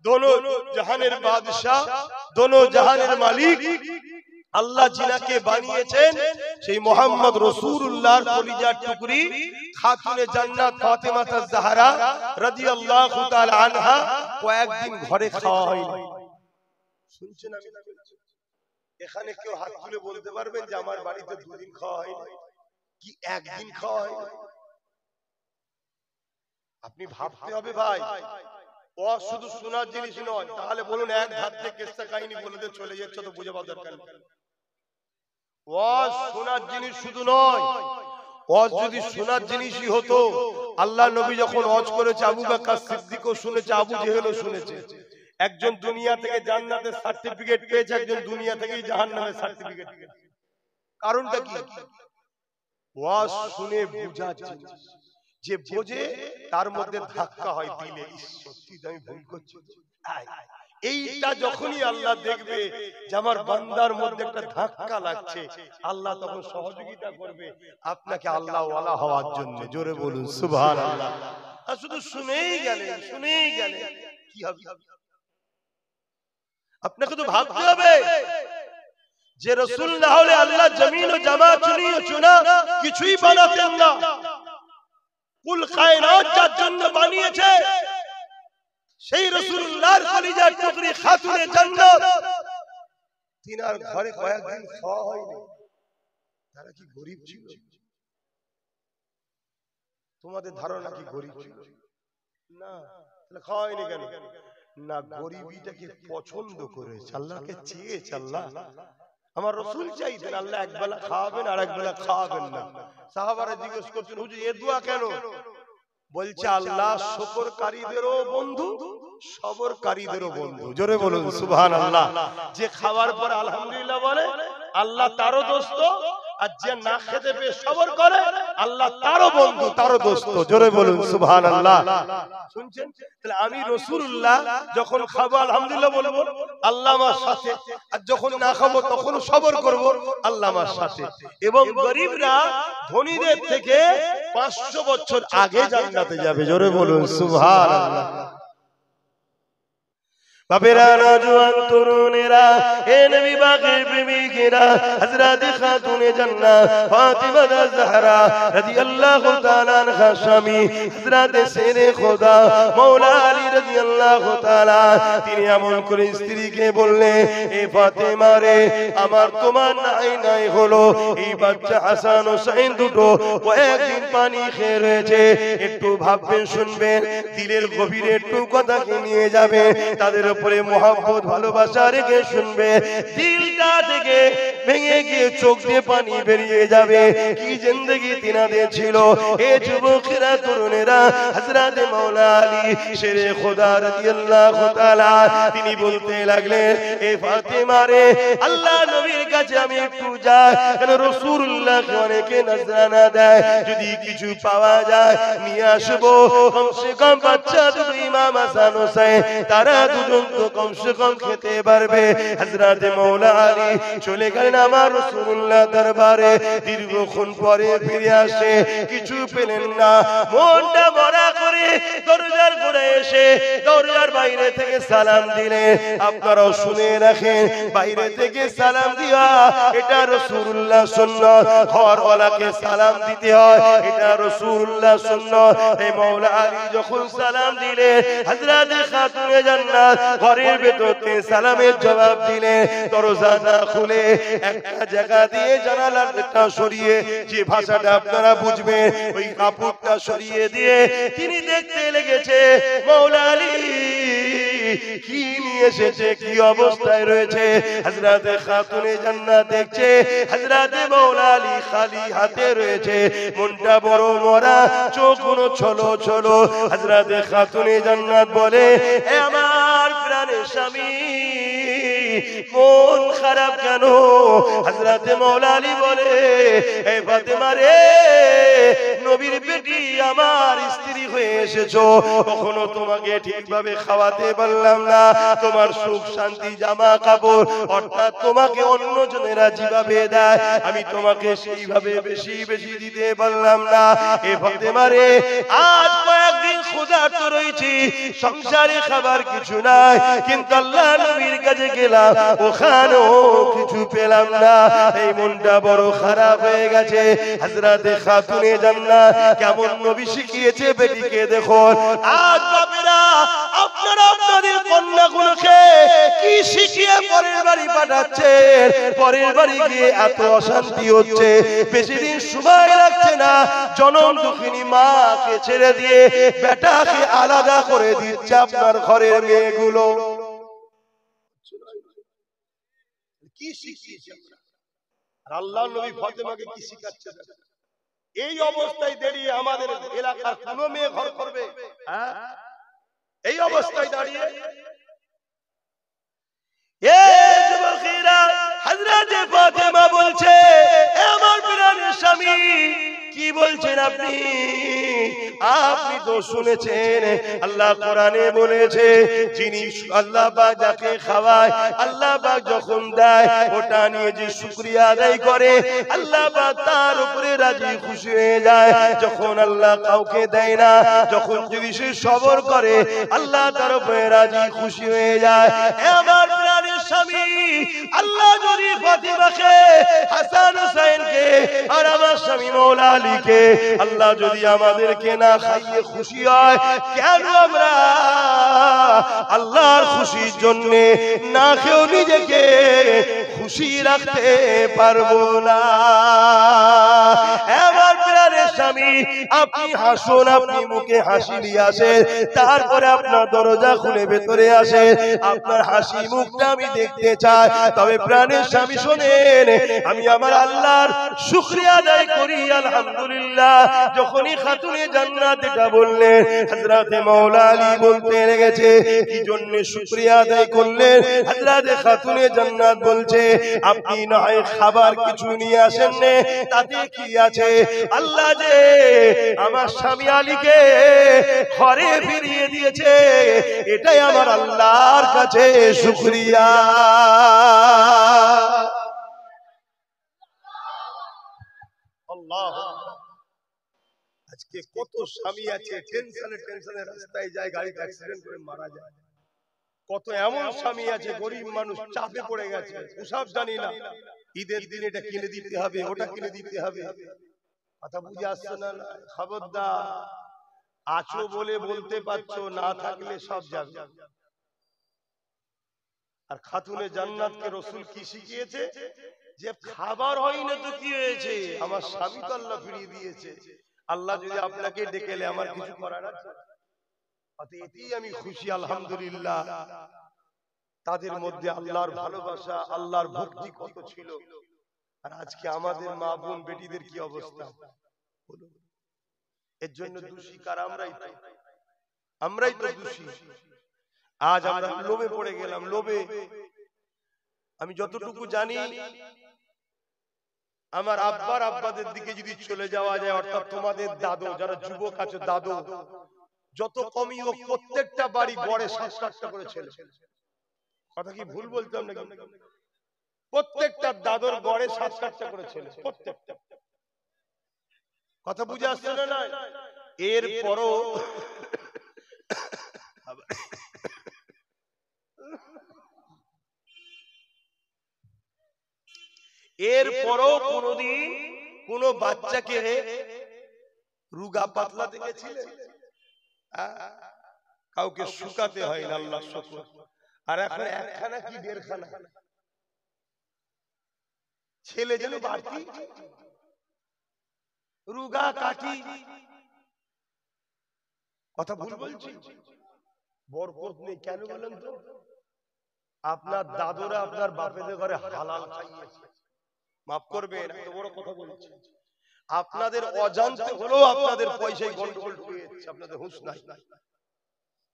A: दोनों জাহানের বাদশা, दोनों জাহানের মালিক আল্লাহ জিনাকে বানিয়েছেন সেই মুহাম্মদ রাসূলুল্লাহর কলিজার টুকরি খাতুনে জান্নাত ফাতেমা তাজ-জাহরা রাদিয়াল্লাহু তাআলা আনহা কয়েকদিন ঘরে খাওয়া হয়নি। শুনছেন আমি এখানে কেউ হাত তুলে বলতে পারবেন যে আমার বাড়িতে দুদিন খাওয়া হয়নি কি একদিন খাওয়া হয়নি? আপনি ভাবতে হবে ভাই, ও শুধু শোনার জিনিস নয়। তাহলে বলুন এক ধার থেকে কিসসা কাহিনী বলে দিয়ে চলে যাচ্ছে তো বুঝে পাওয়ার দরকার নেই। ওয়াজ শোনার জিনিস শুধু নয়, ওয়াজ যদি শোনার জিনিসই হতো, আল্লাহ নবী যখন ওয়াজ করেছে আবু বকর সিদ্দিকও শুনেছে, আবু জেহেলও শুনেছে। একজন দুনিয়া থেকে জান্নাতের সার্টিফিকেট পেয়েছে, একজন দুনিয়া থেকেই জাহান্নামের সার্টিফিকেট পেয়েছে। কারণটা কি? ওয়াজ শুনে বোঝার জিনিস, যে বোঝে তার মধ্যে ধাক্কা হয় দিলে, সত্যি আমি ভুল করছি। এইটা যখনই আল্লাহ দেখবে যে আমার বান্দার মধ্যে একটা ধাক্কা লাগছে, আল্লাহ তখন সহযোগিতা করবে আপনাকে আল্লাহ ওয়ালা হওয়ার জন্য। জোরে বলুন সুবহানাল্লাহ। আর শুধু শুনেই গেলেন কি হবে? আপনাকে তো ভাবতে হবে যে রাসূল না হলে আল্লাহ জমিন ও জামা চুনা কিছুই বানাতেন না। কুল কায়নাত যার জন্য বানিয়েছে সেই রাসূলুল্লাহর কলিজার টুকরি খাতুনে জান্নাত, তিনার ঘরে কয়েকদিন খাওয়া হয়নি। তারা কি গরীব ছিল? তোমাদের ধারণা কি গরীব ছিল? না। তাহলে খাওয়া হয়নি কেন? না, গরীবিটাকে পছন্দ করেছে, আল্লাহকে চেয়েছে। আল্লাহ আমার রাসূল চাইতেন আল্লাহ একবেলা খাওয়াবেন আর একবেলা খাওয়াবেন না। সাহাবারা জিজ্ঞেস করছেন হুজুর এ দোয়া কেন? বলছে আল্লাহ শুকরকারীদেরও বন্ধু, সবরকারীদেরও বন্ধু। জোরে বলুন সুবহানাল্লাহ। যে খাওয়ার পর আলহামদুলিল্লাহ বলে আল্লাহ তারও দোস্ত, আর যে না খেতে পেয়ে সবর করে আল্লাহ তারও বন্ধু, তারও দোস্ত। জোরে বলুন সুবহানাল্লাহ। শুনছেন? তাহলে আমি রাসূলুল্লাহ যখন খাবো আলহামদুলিল্লাহ বলবো আল্লাহ আমার সাথে, আর যখন না খাবো তখন সবর করব আল্লাহ আমার সাথে। এবং গরীবরা ধনীদের থেকে 500 বছর আগে জান্নাতে যাবে। জোরে বলুন সুবহানাল্লাহ। বাবেরা নওজোয়ান তরুণেরা, এ নবী পাকের প্রেমিকেরা, হযরত খাতুনে জান্নাত ফাতিমা তাজ-জাহরা রাদিয়াল্লাহু তাআলা আনহা স্বামী হযরত শেরে খোদা মাওলা আলী রাদিয়াল্লাহু তাআলা, তিনি এমন করে স্ত্রীকে বললেন, এ ফাতিমা রে, আমার তোমার নাই হলো এই বাচ্চা হাসান হোসেন দুটো কয়েকদিন পানি খেয়ে রয়েছে, একটু ভাববেন, শুনবেন, দিলের গভীরে একটু কথাকে নিয়ে যাবে, তাদের উপরে মোহাব্বত ভালোবাসা রেখে শুনবে, দিলটা থেকে ভেঙে গিয়ে চোখ দিয়ে পানি বেরিয়ে যাবে। কি জিন্দেগি তিনাদের ছিল। এ যুবকেরা, তরুণেরা, হযরত মাওলা আলী শেরে খোদা রাদিয়াল্লাহু তাআলা তিনি বলতে লাগলেন, এ ফাতেমা রে, আল্লাহ নবীর কাছে আমি একটু যাই, কেন রাসূলুল্লাহ অনেকে নজরানা দেয়, যদি কিছু পাওয়া যায় নিয়ে আসবো, কমসে কম বাচ্চা দুটো ইমাম হাসান হোসেন তারা দুজন তো কমসে কম খেতে পারবে। হযরত মাওলা আলী চলে গেলেন আমার রাসূলুল্লাহ দরবারে। দীর্ঘক্ষণ পরে ফিরে আসে, কিছু পেলেন না, মনটা ভরা করে দরজার গোড়ায় এসে দরজার বাইরে থেকে সালাম দিলেন। আপনারাও শুনে রাখেন, বাইরে থেকে সালাম দিয়া এটা রাসূলুল্লাহ সুন্নাত, ঘরওয়ালাকে সালাম দিতে হয়, এটা রাসূলুল্লাহ সুন্নাত। এই মাওলা আলী যখন সালাম দিলেন, হযরত খাতুনে জান্নাত ঘরের ভেতরতে সালামের জবাব দিলেন। দরজা না খুলে একটা জায়গা দিয়ে জানালাটা সরিয়ে, যে ভাষাটা আপনারা বুঝবেন, ওই কাপড়টা সরিয়ে দিয়ে তিনি দেখতে লেগেছে মাওলা আলী কি নিয়ে এসেছে, কি অবস্থায় রয়েছে। হযরত খাতুনে জান্নাত দেখছে হযরত মাওলা আলী খালি হাতে রয়েছে, মনটা বড় মরা, চোখগুলো ছলো ছলো। হযরত খাতুনে জান্নাত বলে, এ আমার প্রাণের স্বামী, মন খারাপ কেন? হযরত মাওলা আলী বলে, এ ফাতেমা রে,
B: নবীর বেটি আমার স্ত্রী হয়ে এসেছো, কখনো তোমাকে ঠিকভাবে খাওয়াতে পারলাম না, তোমার সুখ শান্তি জামা কাপড় অর্থাৎ তোমাকে অন্য জনেরা যেভাবে দেয় আমি তোমাকে সেইভাবে বেশি বেশি দিতে পারলাম না। এ ফাতেমা রে, আজ কয়েকদিন ক্ষুধার্ত রয়েছি, সংসারে খাবার কিছু নাই, কিন্তু আল্লাহ নবীর কাছে গেলাম, ওখানেও কিছু পেলাম না, এই মনটা বড় খারাপ হয়ে গেছে। হযরতে খাতুনে জান্নাত কেমন নবী শিখিয়েছে বেটিকে দেখুন। আজ বাপেরা আপনারা আপনাদের কন্যাগুলোকে কি শিখিয়ে পরের বাড়ি পাঠাচ্ছেন, পরের বাড়ি গিয়ে এত অশান্তি হচ্ছে, বেশি দিন সময় লাগছে না জনম দুঃখিনী মাকে ছেড়ে দিয়ে বেটাকে আলাদা করে দিচ্ছে আপনার ঘরের মেয়েগুলো।
A: কি শিখিয়েছে আর আল্লাহর নবী ফাতেমাকে কি শিখাচ্ছে? এই অবস্থায় দাঁড়িয়ে আমাদের এলাকার কোন মেয়ে ঘর করবে? হ্যাঁ, এই অবস্থায় দাঁড়িয়ে
B: এই যুবকেরা, হযরতে ফাতেমা বলছে, আমার প্রাণের স্বামী, কি বলছেন আপনি? আপনি তো শুনেছেন আল্লাহ কোরআনে বলেছে, যিনি আল্লাহ পাক যাকে খাওয়ায়, আল্লাহ পাক যখন দেয় ওটা নিয়ে যে শুকরিয়া আদায় করে আল্লাহ পাক তার উপরে রাজি খুশি হয়ে যায়। যখন আল্লাহ কাউকে দেয় না, যখন যদি সে সবর করে আল্লাহ তার উপরে রাজি খুশি হয়ে যায়। আমার প্রাণের স্বামী, আল্লাহ যদি ফাতিমাকে, হাসান হুসাইনকে আর আমার স্বামী মাওলা আলীকে আল্লাহ যদি আমাদেরকে না খাইয়ে খুশি হয়, কেন আমরা আল্লাহর খুশির জন্য না খেয়েও নিজেকে খুশি রাখতে পারবো না? আমার প্রাণের স্বামী, আপনি হাসুন, আপনি মুখে হাসি নিয়ে আসেন, তারপরে আপনার দরজা খুলে ভেতরে আসেন, আপনার হাসি মুখটা আমি দেখতে চাই। তবে প্রাণের স্বামী শোনেন, আমি আমার আল্লাহর শুকরিয়া আদায় করি আলহামদুলিল্লাহ। যখনই খাতুনে জান্নাত এটা বললেন, হযরতে মাওলা আলী বলতে লেগেছে, কি জন্য শুকরিয়া আদায় করলেন? হযরতে খাতুনে জান্নাত বলছে, আপনি না হয় খাবার কিছু নিয়ে আসেন না, তাতে কি আছে, আল্লাহ যে আমার স্বামী আলীকে ঘরে ফিরিয়ে দিয়েছে, এটাই আমার আল্লাহর কাছে শুকরিয়া।
A: আল্লাহ, আজকে কত স্বামী আছে টেনশনে রাস্তায় যায়, গাড়িতে অ্যাক্সিডেন্ট করে মারা যায়। কত এমন স্বামী আছে গরিব মানুষ চাপে পড়ে গেছে, ওসব জানি না, ঈদের দিন এটা কিনে দিতে হবে, ওটা কিনে দিতে হবে। কথা বুঝে আসছে না? খবরদার, আছো বলে বলতে পারছো, না থাকলে সব যাবে। আর খাতুনে জান্নাতকে রাসূল কি শিখিয়েছে? যে খাবার হয় না তো কি হয়েছে, আমার স্বামী তো আল্লাহ ফিরিয়ে দিয়েছে। আল্লাহ যদি আপনাকে ডেকেলে আমার কিছু করার আছে? এতেই আমি খুশি আলহামদুলিল্লাহ। তাদের মধ্যে আল্লাহর ভালোবাসা, আল্লাহর ভক্তি কত ছিল। আর আজকে আমাদের মা বোন বেটিদের কি অবস্থা? এর জন্য দোষী কারা? আমরাই তো দোষী। আজ আমরা লোভে পড়ে গেলাম, লোভে। আমি যতটুকু জানি, আমার আব্বাদের দিকে যদি চলে যাওয়া যায়, অর্থাৎ তোমাদের দাদু, যারা যুবক আছে দাদু, যত কমই হোক প্রত্যেকটা বাড়ি গড়ে 7-8টা করে ছেলে। কথা কি ভুল বলতাম নাকি? প্রত্যেকটা দাদুর গড়ে 7-8টা করে ছেলে, প্রত্যেকটা। কথা বুঝে আসছে না? এরপরও কোনদিন কোন বাচ্চাকে রুগা পাতলা দেখেছিলেন? কাউকে শুকাতে হয় না, আল্লাহ শুকর। আর এখন একখানা কি দেড়খানা ছেলে যেন বাড়তি, রুগা কাটি। কথা ভুল বলছি? বরকত নেই কেন বলেন তো? আপনার দাদুরা আপনার বাপেদের ঘরে হালাল খাইয়েছে, মাফ করবেন, এত বড় কথা বলছি। আপনাদের অজান্তে হলেও আপনাদের পয়সায় গন্ডগোল হয়েছে, আপনাদের হুঁশ নাই।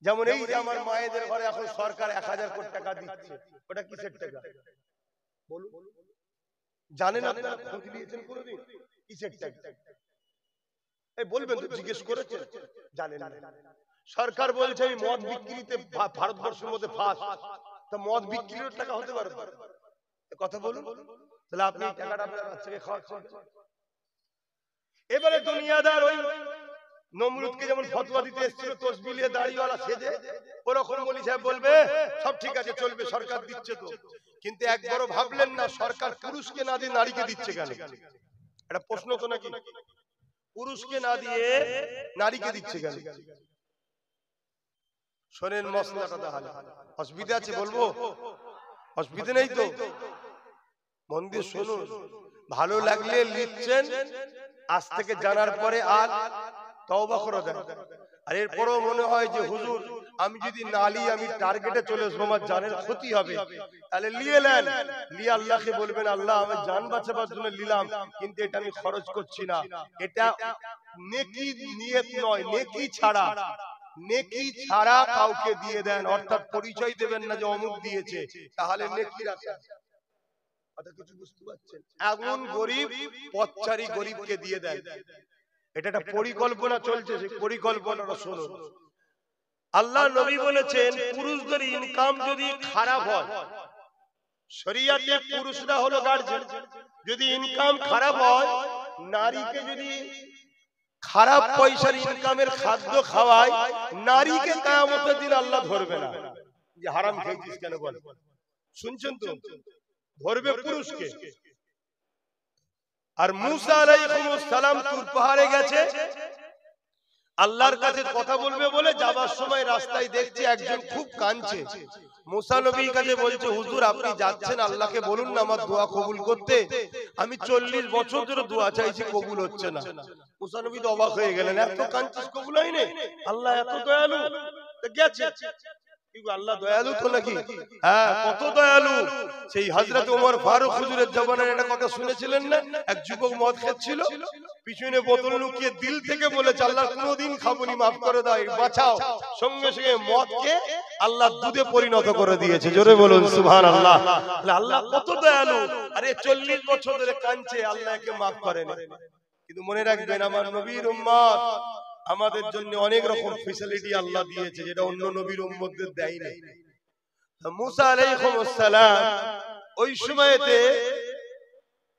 A: যেমন এই যে আমার মায়েদের ঘরে এখন সরকার 1000 কোটি টাকা দিচ্ছে, ওটা কিসের টাকা বলুন? জানেন আপনারা? খোঁজ নিয়েছেন কোনদিন? কিসের টাকা? এই বলবেন তো, জিজ্ঞেস করেছেন? জানেন না। সরকার বলছে আমি মদ বিক্রিতে ভারতবর্ষের মধ্যে ফার্স্ট, তা মদ বিক্রির টাকা হতে পারে কথা বলুন, তাহলে আপনি টাকাটা আপনার বাচ্চাকে খাওয়াচ্ছেন। এবারে দুনিয়াদার ওই নমরুদকে যেমন ফতোয়া দিতে এসেছিল তসবিহ নিয়ে দাড়িওয়ালা সেজে, ওরকম মৌলভী সাহেব বলবে সব ঠিক আছে চলবে, সরকার দিচ্ছে তো। কিন্তু একবারও ভাবলেন না সরকার পুরুষকে না দিয়ে নারীকে দিচ্ছে কেন? এটা প্রশ্ন তো নাকি? পুরুষকে না দিয়ে নারীকে দিচ্ছে কেন? শোনেন মশলাটা তাহলে, অসুবিধা আছে বলবো? অসুবিধা নেই তো, মন দিয়ে শুনুন। ভালো লাগলে লিখছেন, আজ থেকে জানার পরে আর তওবা করে দেন। আর এরপরও মনে হয় যে হুজুর আমি যদি নালি আমি টার্গেটে চলে আসবো, আমার জানের ক্ষতি হবে, তাহলে নিয়ে নেন, নিয়ে আল্লাহকে বলবেন আল্লাহ আমি জান বাঁচাবার জন্য নিলাম, কিন্তু এটা আমি খরচ করছি না। এটা নেকি নিয়ত নয়, নেকি ছাড়া, নেকি ছাড়া কাউকে দিয়ে দেন, অর্থাৎ পরিচয় দেবেন না যে অমুক দিয়েছে, তাহলে নেকি রাখেন। কিছু বুঝতে পারছেন? এমন গরিব পথচারী গরিবকে দিয়ে দেন, এটা একটা পরিকল্পনা চলছে, সেই পরিকল্পনাটা শুনুন। আল্লাহ নবী বলেছেন পুরুষদের ইনকাম যদি খারাপ হয়, শরিয়াতে পুরুষরা হলো গার্জিয়ান, যদি ইনকাম খারাপ হয়, নারীকে যদি খারাপ পয়সার ইনকামের খাদ্য খাওয়ায়, নারীকে কিয়ামতের দিন আল্লাহ ধরবে না যে হারাম খেয়েছিস কেন বল। শুনছেন তো? ধরবে পুরুষকে। আর মুসা আলাইহিস সালাম তুর পাহাড়ে গেছে, আল্লাহর কাছে কথা বলবে বলে যাবার সময় রাস্তায় দেখছে একজন খুব কাঁদছে। মুসা নবীর কাছে বলছে হুজুর আপনি যাচ্ছেন, আল্লাহকে বলুন না আমার দোয়া কবুল করতে, আমি 40 বছর ধরে দোয়া চাইছি কবুল হচ্ছে না। মুসা নবী তো অবাক হয়ে গেলেন, এত কাঁদছিস কবুল হয়নি? আল্লাহ এত দয়ালু? গেছে আল্লাহ দয়ালু তো নাকি? হ্যাঁ কত দয়ালু। সেই হযরত ওমর ফারুক হুজুরের জবানের একটা কথা শুনেছিলেন না? এক যুবক মদ খাচ্ছিল, পিছনে বোতল লুকিয়ে দিল থেকে বলেছে আল্লাহ কোনোদিন খাবনি, মাফ করে দাও, বাঁচাও। সঙ্গে সঙ্গে মদকে আল্লাহ দুধে পরিণত করে দিয়েছে। জোরে বলুন সুবহানাল্লাহ। আল্লাহ কত দয়ালু। আরে 40 বছর ধরে কাঁদছে, আল্লাহকে মাফ করেন। কিন্তু মনে রাখবেন আমার নবীর উম্মত, আমাদের জন্য অনেক রকম ফ্যাসিলিটি আল্লাহ দিয়েছে যেটা অন্য নবীর উম্মতদের দেয়নি। মুসা আলাইহিস সালাম ওই সময়তে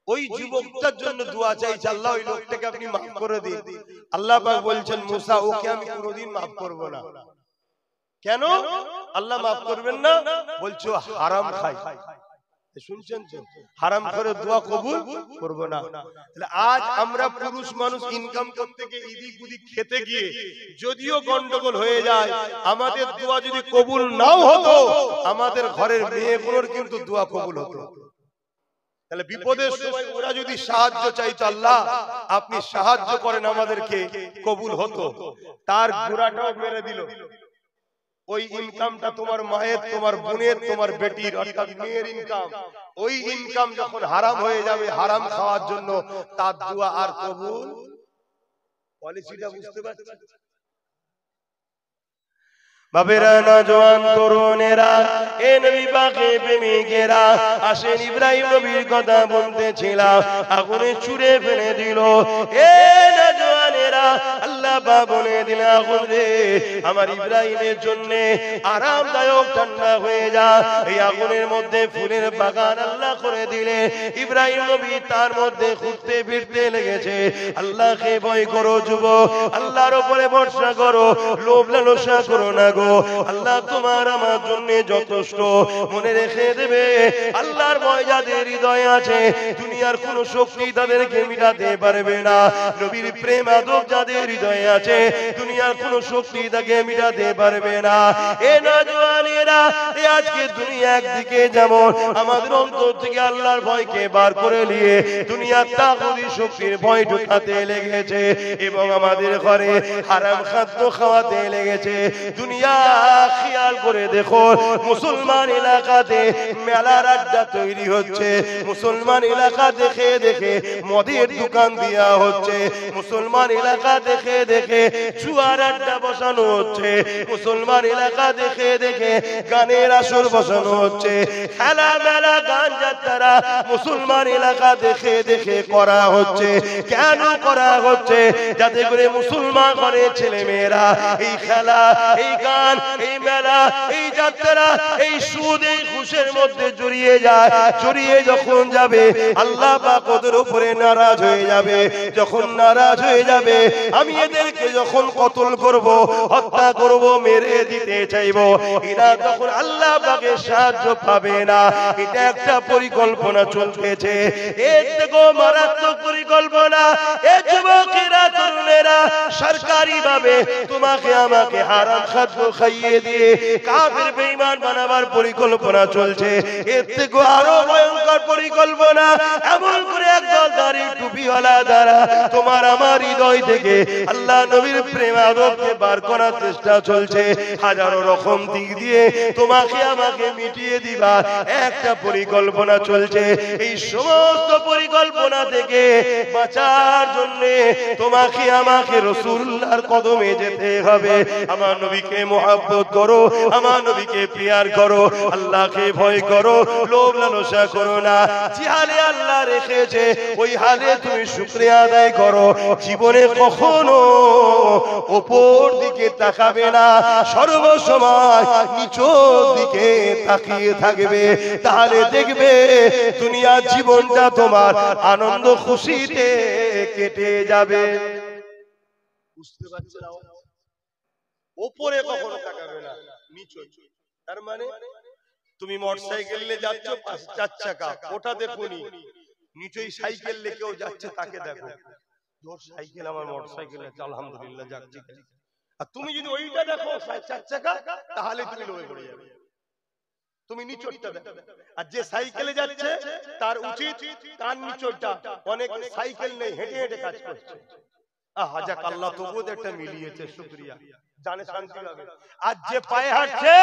A: ওই যুবকটার জন্য দোয়া চাইছে, আল্লাহ ওই লোকটাকে আপনি মাফ করে দিন। আল্লাহ পাক বলছেন মুসা ওকে আমি কোনোদিন মাফ করব না। কেন আল্লাহ মাফ করবেন না? বলছো হারাম খায়। শুনছেন তো? হারাম করে দোয়া কবুল করব না। তাহলে আজ আমরা পুরুষ মানুষ ইনকাম করতে গিয়ে ইদিক উদিক খেতে গিয়ে যদিও গন্ডগোল হয়ে যায়, আমাদের দোয়া যদি কবুল নাও হতো, আমাদের ঘরের মেয়েগুলোর কিন্তু দোয়া কবুল হতো। তাহলে বিপদের সময় ওরা যদি সাহায্য চাইতো, আল্লাহ আপনি সাহায্য করেন আমাদেরকে, কবুল হতো। তার গোড়াটাও মেরে দিল। ওই ইনকামটা তোমার মায়ের, তোমার বোনের, তোমার বেটির, অর্থাৎ মেয়ের ইনকাম, ওই ইনকাম যখন হারাম হয়ে যাবে হারাম খাওয়ার জন্য, তার দোয়া আর কবুল। পলিসিটা বুঝতে পারছেন? বাবেরা নওজোয়ান তরুণেরা, এ নবী পাকের প্রেমিকেরা, আসেন ইব্রাহিম নবীর কথা বলতেছিলাম, আগুনে ছুঁড়ে ফেলে দিল। এ নওজোয়ানেরা, আল্লাহ পাক বলে দিলেন আগুন রে আমার ইব্রাহিমের জন্য আরামদায়ক ঠান্ডা হয়ে যা। এই আগুনের মধ্যে ফুলের বাগান আল্লাহ করে দিলে। ইব্রাহিম নবী তার মধ্যে ঘুরতে ফিরতে লেগেছে। আল্লাহকে ভয় করো যুবক, আল্লাহর উপরে ভরসা করো, লোভ লালসা করো না গো। আল্লাহ তোমার আমার জন্য যথেষ্ট। মনে রেখে দেবে আল্লাহর ভয় যাদের হৃদয়ে আছে, দুনিয়ার কোন শক্তি তাদেরকে মিটাতে পারবে না। নবীর প্রেম আদব যাদের হৃদয়ে আছে, দুনিয়ার কোন শক্তি তাকে মিটাতে পারবে না। এ নওজোয়ানেরা, এই আজকে দুনিয়া একদিকে যেমন আমাদের অন্তর থেকে আল্লাহর ভয়কে বার করে নিয়ে দুনিয়ার তাগুতি শক্তির ভয় ঢুকাতে লেগেছে এবং আমাদের ঘরে হারাম খাদ্য খাওয়াতে লেগেছে। দুনিয়া খেয়াল করে দেখো, মুসলমান এলাকাতে মেলার আড্ডা তৈরি হচ্ছে, মুসলমান এলাকা দেখে দেখে মদের দোকান দেয়া হচ্ছে, মুসলমান এলাকা দেখে
B: দেখে জুয়ার আড্ডা বসানো হচ্ছে, মুসলমান এলাকা দেখে দেখে গানের আসর বসানো হচ্ছে, খেলা মেলা গান যাত্রা মুসলমান এলাকা দেখে দেখে করা হচ্ছে। কেন করা হচ্ছে? যাতে করে মুসলমান ঘরের ছেলে মেয়েরা এই খেলা, এই গান, এই মেলা, এই যাত্রা, এই সুদ, এই ঘুষের মধ্যে জড়িয়ে যায়। জড়িয়ে যখন যাবে আল্লাহ পাক ওদের উপরে নারাজ হয়ে যাবে। যখন নারাজ হয়ে যাবে আমি এদেরকে যখন কতল করব, হত্যা করব, মেরে দিতে চাইব, এরা তখন আল্লাহ পাকের সাহায্য পাবে না। এটা একটা পরিকল্পনা চলতেছে। এর থেকেও মারাত্মক পরিকল্পনা, এ যুবকেরা, তরুণেরা সরকারি ভাবে তোমাকে আমাকে হারাম খাদ্য খাইয়ে দিয়ে কাফের বেঈমান বানাবার পরিকল্পনা চলছে। এর থেকেও আরো ভয়ঙ্কর পরিকল্পনা, এমন করে একদল দাড়ি টুপিওয়ালা দ্বারা তোমার আমার হৃদয় থেকে আল্লাহ নবীর প্রেম আদবকে বার করার চেষ্টা চলছে। হাজারো রকম দিক দিয়ে তোমাকে আমাকে মিটিয়ে দিবা একটা পরিকল্পনা চলছে। এই সমস্ত পরিকল্পনা থেকে বাঁচার জন্য তোমাকে আমাকে রাসূলুল্লাহর কদমে যেতে হবে। আমার নবীকে মহব্বত করো, আমার নবীকে প্রিয়ার করো, আল্লাহকে ভয় করো, লোভ লালসা করো না। যে হালে আল্লাহ রেখেছে ওই হালে তুমি শুকরিয়া আদায় করো। জীবনে কখনো উপর দিকে তাকাবে না, সর্বসময় নিচের দিকে তাকিয়ে থাকবে। তাহলে দেখবে দুনিয়ার জীবনটা তোমার আনন্দ খুশিতে কেটে যাবে।
A: বুঝতে পারছেন? উপরে কখনো তাকাবে না, নিচে। তার মানে তুমি মোটরসাইকেল নিয়ে যাচ্ছ, চার চাকা, ওটা দেখোনি, নিচেই সাইকেল নিয়ে কেউ যাচ্ছে তাকে দেখো। তোর সাইকেল, আমার মোটরসাইকেল আছে, আলহামদুলিল্লাহ যাচ্ছি। আর তুমি যদি ওইটা দেখো চার চাকা, তাহলে তুমি লোভে পড়ে যাবে। তুমি নিচেরটা দেখো। আর যে সাইকেলে যাচ্ছে তার উচিত তার নিচেরটা, অনেক সাইকেল নেই, হেঁটে হেঁটে কাজ করছে। যাক আল্লাহ তবুও একটা মিলিয়েছে, শুকরিয়া, জানে শান্তি পাবে। আর যে পায়ে হাঁটছে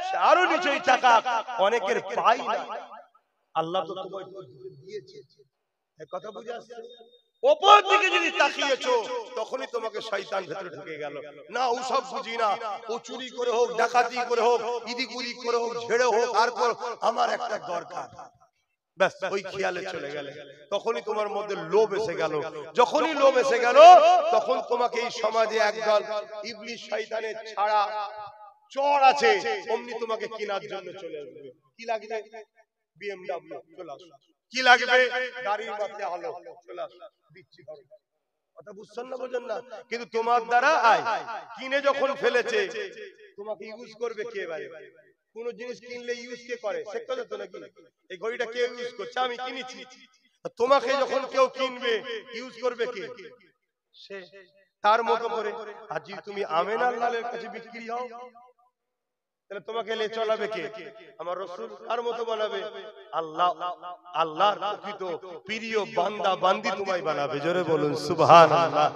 A: সে আরো নিচেই টাকা, অনেকের পাই না, আল্লাহ তো তোমায় দিয়েছে। এই কথা বুঝে আসছে? ওপর দিকে যদি তাকিয়েছো তখনই তোমাকে শয়তান ভেতরে ঢুকে গেল। না ওসব বুঝি না, ও চুরি করে হোক, ডাকাতি করে হোক, ইদিক উদিক করে হোক, ঝেড়ে হোক, আর আমার একটা দরকার, ব্যাস ওই খেয়ালে চলে গেলে তখনই তোমার মধ্যে লোভ এসে গেল। যখনই লোভ এসে গেল তখন তোমাকে এই সমাজে একদল ইবলিশ শয়তানের ছাড়া চড় আছে, অমনি তোমাকে কেনার জন্য চলে আসবে। কি লাগবে? বিএমডব্লিউ চলে আসো। কি লাগবে? গাড়ির মধ্যে আলো চলে আসো, দিচ্ছি। কথা বুঝছেন না, বোঝেন না? কিন্তু তোমার দ্বারা কিনে যখন ফেলেছে তোমাকে ইউজ করবে কে? ভাই কোন জিনিস কিনলে ইউজ কে করে? সে কথা তো নাকি? এই ঘড়িটা কে ইউজ করছে? আমি কিনেছি। তোমাকে যখন কেউ কিনবে ইউজ করবে কে? সে। তার মতো করে আর যদি তুমি আমেনার লালের কাছে বিক্রি হও তাহলে তোমাকে লে চলাবে কে? আমার রাসূল। আর মতো বানাবে আল্লাহ। আল্লাহর প্রকৃত প্রিয় বান্দা বান্দি তোমায় বানাবে। জোরে বলুন সুবহানাল্লাহ।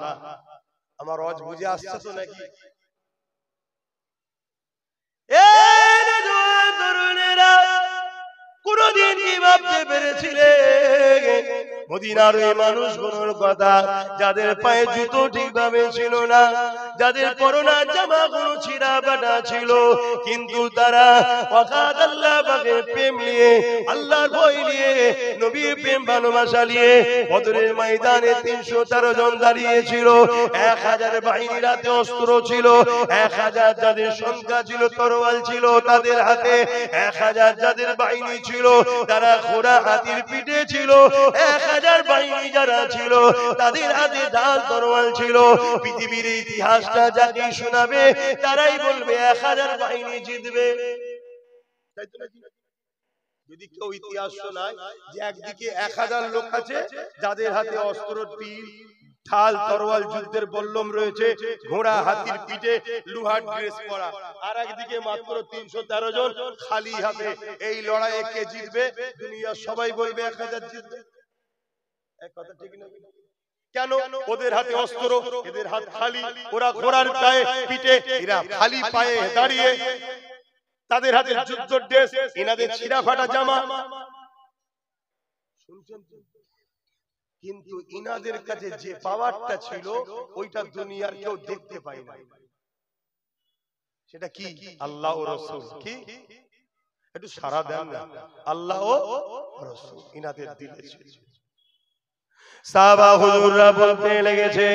A: আমার ওয়াজ বুঝে আসছে তো নাকি? কোনদিন কি ভাবতে পেরেছিলে মদিনার এই মানুষগুলোর কথা, যাদের পায়ে জুতো ঠিকভাবে ছিল না, যাদের পরনে জামাগুলো ছিঁড়া ফাটা ছিল, কিন্তু তারা ওয়াকাত আল্লাহ পাকের প্রেম নিয়ে, আল্লাহর ভয় নিয়ে, নবীর প্রেম ভালোবাসা নিয়ে বদরের ময়দানে 313 জন দাঁড়িয়েছিল। 1000 বাহিনীর হাতে অস্ত্র ছিল, 1000 যাদের সংখ্যা ছিল, তরোয়াল ছিল তাদের হাতে, 1000 যাদের বাহিনী ছিল তারা ঘোড়া হাতির পিঠে ছিল, 1000 বাহিনী যারা ছিল তাদের হাতে ঢাল তরোয়াল ছিল। পৃথিবীর ইতিহাসটা যাকে শোনাবে তারাই বলবে 1000 বাহিনী জিতবে। যদি কেউ ইতিহাস শোনায় যে একদিকে 1000 লোক আছে যাদের হাতে অস্ত্র, তীর, ঢাল, তরোয়াল, যুদ্ধের বল্লম রয়েছে, ঘোড়া হাতির পিঠে, লোহার ড্রেস পরা, আর একদিকে মাত্র 313 জন খালি হাতে, এই লড়াইয়ে কে জিতবে? দুনিয়া সবাই বলবে 1000 জিতবে। এক কথা ঠিক না? কেন? ওদের হাতে অস্ত্র, এদের হাত খালি, ওরা ঘোড়ার গায়ে পিঠে, এরা খালি পায়ে দাঁড়িয়ে, তাদের হাতে যুদ্ধ ড্রেস, এনাদের ছিঁড়া ফাটা জামা। শুনছেন? কিন্তু ইনাদের কাছে যে পাওয়ারটা ছিল ওইটা দুনিয়ার কেউ দেখতে পায় না। সেটা কি? আল্লাহ ও রাসূল। কি একটু সারা দেন না, আল্লাহ ও রাসূল ইনাদের দিলে ছিল।
B: সাহাবা হুজুররা বলতে লেগেছে,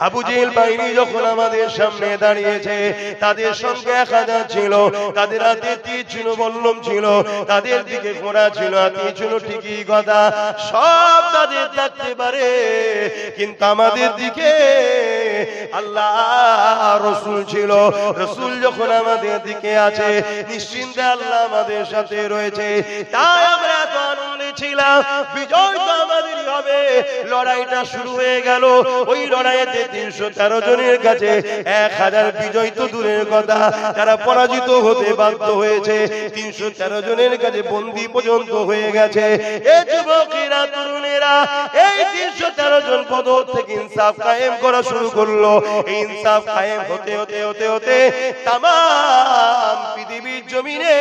B: আবু জেহেল বাহিনী যখন আমাদের সামনে দাঁড়িয়েছে, তাদের সঙ্গে 1000 ছিল, তাদের হাতে তীর ছিল, বল্লম ছিল, তাদের দিকে ঘোড়া ছিল, হাতি ছিল, ঠিকই কথা, সব তাদের থাকতে পারে, কিন্তু আমাদের দিকে আল্লাহ রাসূল ছিল। রাসূল যখন আমাদের দিকে আছে, নিশ্চিন্তে আল্লাহ আমাদের সাথে রয়েছে, তাই আমরা এত আনন্দে ছিলাম। বিজয় তো আমাদেরই হবে। লড়াইটা শুরু হয়ে গেল। ওই লড়াইতে 313 জনের কাছে 1000 বিজয় তো দূরের কথা, তারা পরাজিত হতে বাধ্য হয়েছে। 313 জনের কাছে বন্দী পর্যন্ত হয়ে গেছে। এই যুবকেরা, তরুণেরা, এই 313 জন বদর থেকে ইনসাফ কায়েম করা শুরু করলো। এই ইনসাফ কায়েম হতে হতে হতে হতে তামাম পৃথিবীর জমিনে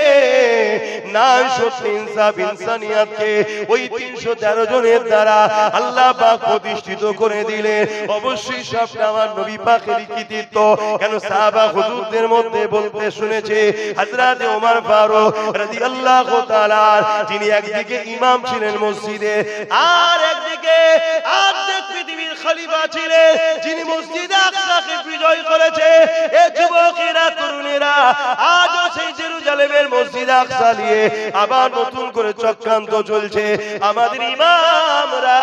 B: নাই সত্য ইনসাফ ইনসানিয়াতকে ওই 313 জনের দ্বারা আল্লাহ পাক প্রতিষ্ঠিত করে দিলেন। অবশ্যই সবটা আমার নবী পাকের কৃতিত্ব। কেন সাহাবা হুজুরদের মধ্যে বলতে শুনেছে, হযরত ওমর ফারুক রাদিয়াল্লাহু তাআলা, যিনি একদিকে ইমাম ছিলেন মসজিদে, আর একদিকে অর্ধেক পৃথিবীর খলিফা ছিলেন, যিনি মসজিদে আকসাকে বিজয় করেছে। এই যুবকেরা, তরুণেরা, আজও সেই জেরুজালেমের মসজিদ আকসা নিয়ে আবার নতুন করে চক্রান্ত চলছে। আমাদের ইমামরা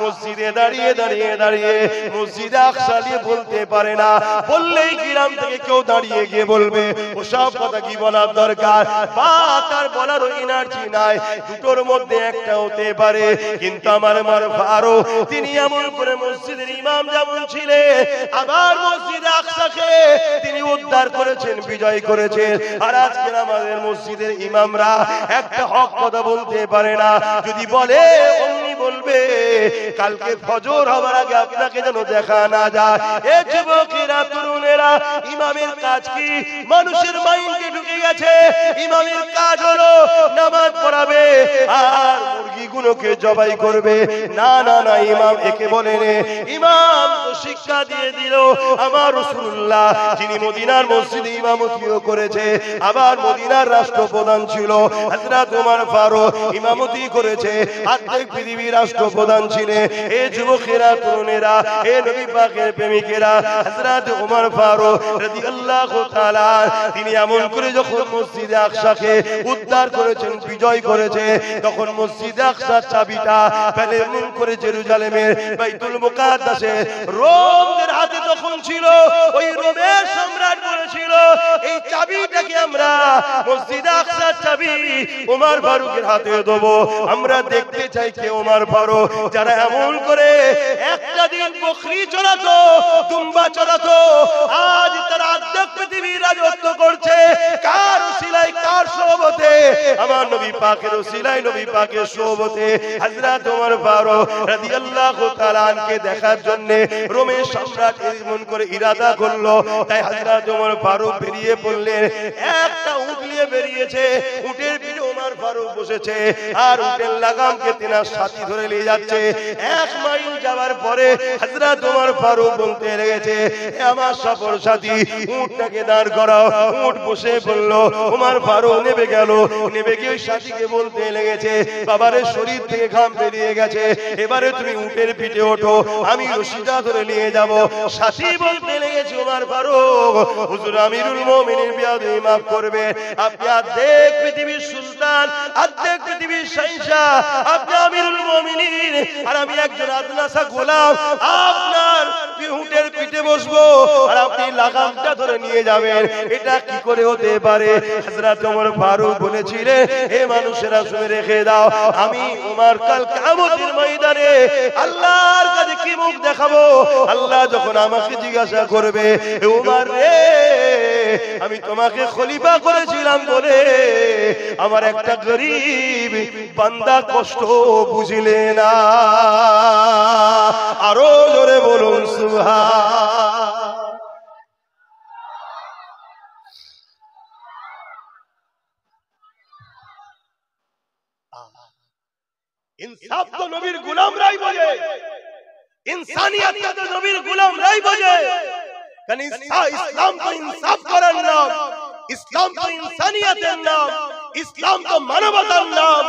B: মসজিদে দাঁড়িয়ে দাঁড়িয়ে দাঁড়িয়ে মসজিদে আকসা নিয়ে বলতে পারে না, বললেই গ্রাম থেকে কেউ দাঁড়িয়ে গিয়ে বলবে ওসব কথা কি বলার দরকার, বা তার বলারও এনার্জি নাই। দুটোর মধ্যে একটা হতে পারে। কিন্তু আমার ফারুক, তিনি এমন করে মসজিদের ইমাম যেমন ছিলেন, আবার মসজিদে আকসাকে তিনি উদ্ধার করেছেন, বিজয় করেছেন। আর আজকে আমাদের মসজিদের ইমামরা একটা হক কথা বলতে পারে না। যদি বলে অমনি বলবে কালকে ফজর হওয়ার আগে আপনাকে যেন দেখা না যায়। এ যুবকেরা, তরুণেরা, ইমামের কাজ কি? মানুষের মাইন্ডে ঢুকে গেছে ইমামের কাজ হলো নামাজ পড়াবে আর মুরগিগুলোকে জবাই করবে। না না না, ইমাম একে বলে রে। ইমাম তো শিক্ষা দিয়ে দিল আমার রাসূলুল্লাহ, যিনি মদিনার মসজিদে ইমামতিও করেছে, আবার মদিনার রাষ্ট্রপ্রধান ছিল হযরত ওমর ফারুক, ইমামতি করেছে। অর্ধেক পৃথিবীর রাষ্ট্রপ্রধান ছিলেন। এই যুবকেরা, তরুণেরা, এই নবী পাকের প্রেমিকেরা, হযরত ওমর ফারুক রাদিয়াল্লাহু তাআলা, তিনি এমন করে যখন মসজিদে আকসাকে উদ্ধার করেছেন, বিজয় করেছে, তখন মসজিদে আকসার চাবিটা ফেলে এমন করে জেরুজালেমের বাইতুল মুকাদ্দাসে রোমদের হাতে তখন ছিল। ওই রোমের সম্রাট বলেছিল এই চাবিটাকে আমরা মসজিদে আকসার চাবি ওমর ফারুকের হাতে দেব। আমরা দেখতে চাই কে ওমর ফারুক, যারা এমন করে একটা দিন বকরি চড়াতো, দুম্বা চড়াতো, আজ তারা অর্ধেক পৃথিবীর রাজত্ব করছে। কার উসিলায়, কার সোহবতে? আমার নবী পাকের উসিলায়, নবী পাকের সোহবতে হযরত ওমর ফারুক রাদিয়াল্লাহু তাআলা কে দেখার জন্য রোমের সম্রাট এমন করে ইরাদা করলো। তাই হযরত ওমর ফারুক বেরিয়ে পড়লেন। একটা উট নিয়ে বেরিয়েছে, উটের পিঠে ওমর ফারুক বসেছে, আর উটের লাগামকে তেনার সাথী ধরে নিয়ে যাচ্ছে। 1 মাইল যাওয়ার পরে হযরত ওমর ফারুক বলতে লেগেছে, হে আমার সফর সাথী, উটটাকে দাঁড় করাও। উট বসে পড়ল। ওমর ফারুক নেমে গেল, নেমে গিয়ে সাথীকে বলতে লেগেছে, বাবারে শরীর থেকে ঘাম বেরিয়ে গেছে, এবারে তুমি উটের পিঠে ওঠো, আমি রশিটা ধরে নিয়ে যাব। সাথী বলতে লেগেছে, ওমর ফারুক, হুজুর আমিরুল মুমিনিন বিয়াদবি মাফ করবে, আপনি অর্ধেক পৃথিবীর সুলতান, অর্ধেক পৃথিবীর শাহনশাহ, আপনি আমিরুল মুমিনিন, আর আমি একজন আদনাসা গোলাম। আপনার উটের পিঠে বসবো আর আপনি লাগামটা ধরে নিয়ে যাবেন, এটা কি করে হতে পারে? হযরত ওমর ফারুক বলেছিলেন, হে মানুষেরা শুনে রেখে দাও, আমি ওমর কাল কিয়ামতের ময়দানে আল্লাহর কাছে কি মুখ দেখাবো? আল্লাহ যখন আমাকে জিজ্ঞাসা করবে, হে ওমর রে, আমি তোমাকে খলিফা করেছিলাম বলে আমার একটা গরীব বান্দা কষ্ট বুঝিলে না। আরো জোরে বলুন সুবহান। ইনসাফ তো নবীর গোলামরাই বোঝে, ইনসানিয়াত তো নবীর গোলামরাই বোঝে। কারণ ইসলাম তো ইনসাফ করার নাম, ইসলাম তো ইনসানিয়াতের নাম, ইসলাম তো মানবতার নাম,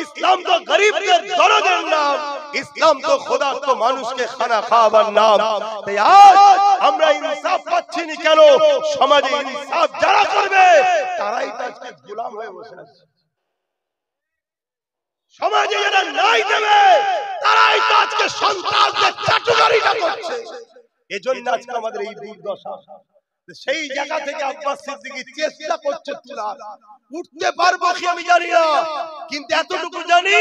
B: ইসলাম তো গরিবদের দরদের নাম, ইসলাম তো খোদা তো মানুষকে খানা খাওয়াবার নাম। তাই আজ আমরা ইনসাফ পাচ্ছি না কেন? সমাজে ইনসাফ যারা করবে তারাই তো আজকে গোলাম হয়ে বসে আছে। সমাজে যারা ন্যায় দেবে তারাই তো আজকে সন্ত্রাসদের চাটুকারিতা করছে। এজন্য আজকে আমাদের এই দুর্দশা। সেই জায়গা থেকে আব্বাস সিদ্দিকী চেষ্টা করছে তোলার, উঠতে পারবো কি আমি জানি না, কিন্তু এতটুকু জানি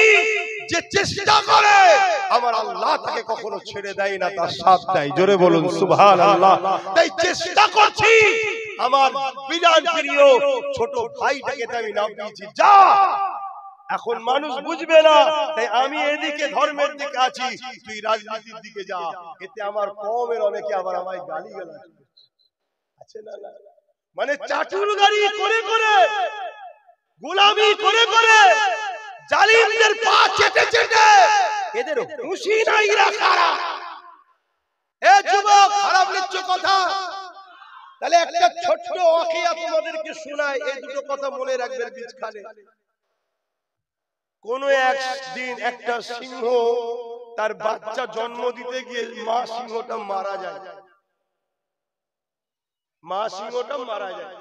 B: যে চেষ্টা করে আমার আল্লাহ তাকে কখনো ছেড়ে দেয় না, তার সাথ দেয়। জোরে বলুন সুবহানাল্লাহ। তাই চেষ্টা করছি আমার বিধান প্রিয় ছোট ভাইটাকে আমি নাম দিয়েছি, যা। এখন মানুষ বুঝবে না, তাই আমি এদিকে ধর্মের দিকে আছি, তুই রাজনীতির দিকে যা। এতে আমার কওমের অনেকে আবার আমায় গালিগালাজ আছে না, মানে চাটুরগারি করে করে, গোলামি করে করে, জালিমদের পা চেটে চেটে এদের খুশি নাই রাখারা। এ যুবক, খারাপ নিচ্ছ কথা? তাহলে একটা ছোট্ট ওয়াকিয়া তোমাদেরকে শোনাই, এই দুটো কথা মনে রাখবেন বিচখানে। কোন একদিন একটা সিংহ তার বাচ্চা জন্ম দিতে গিয়ে মা সিংহটা মারা যায়, মা সিংহটা মারা যায়।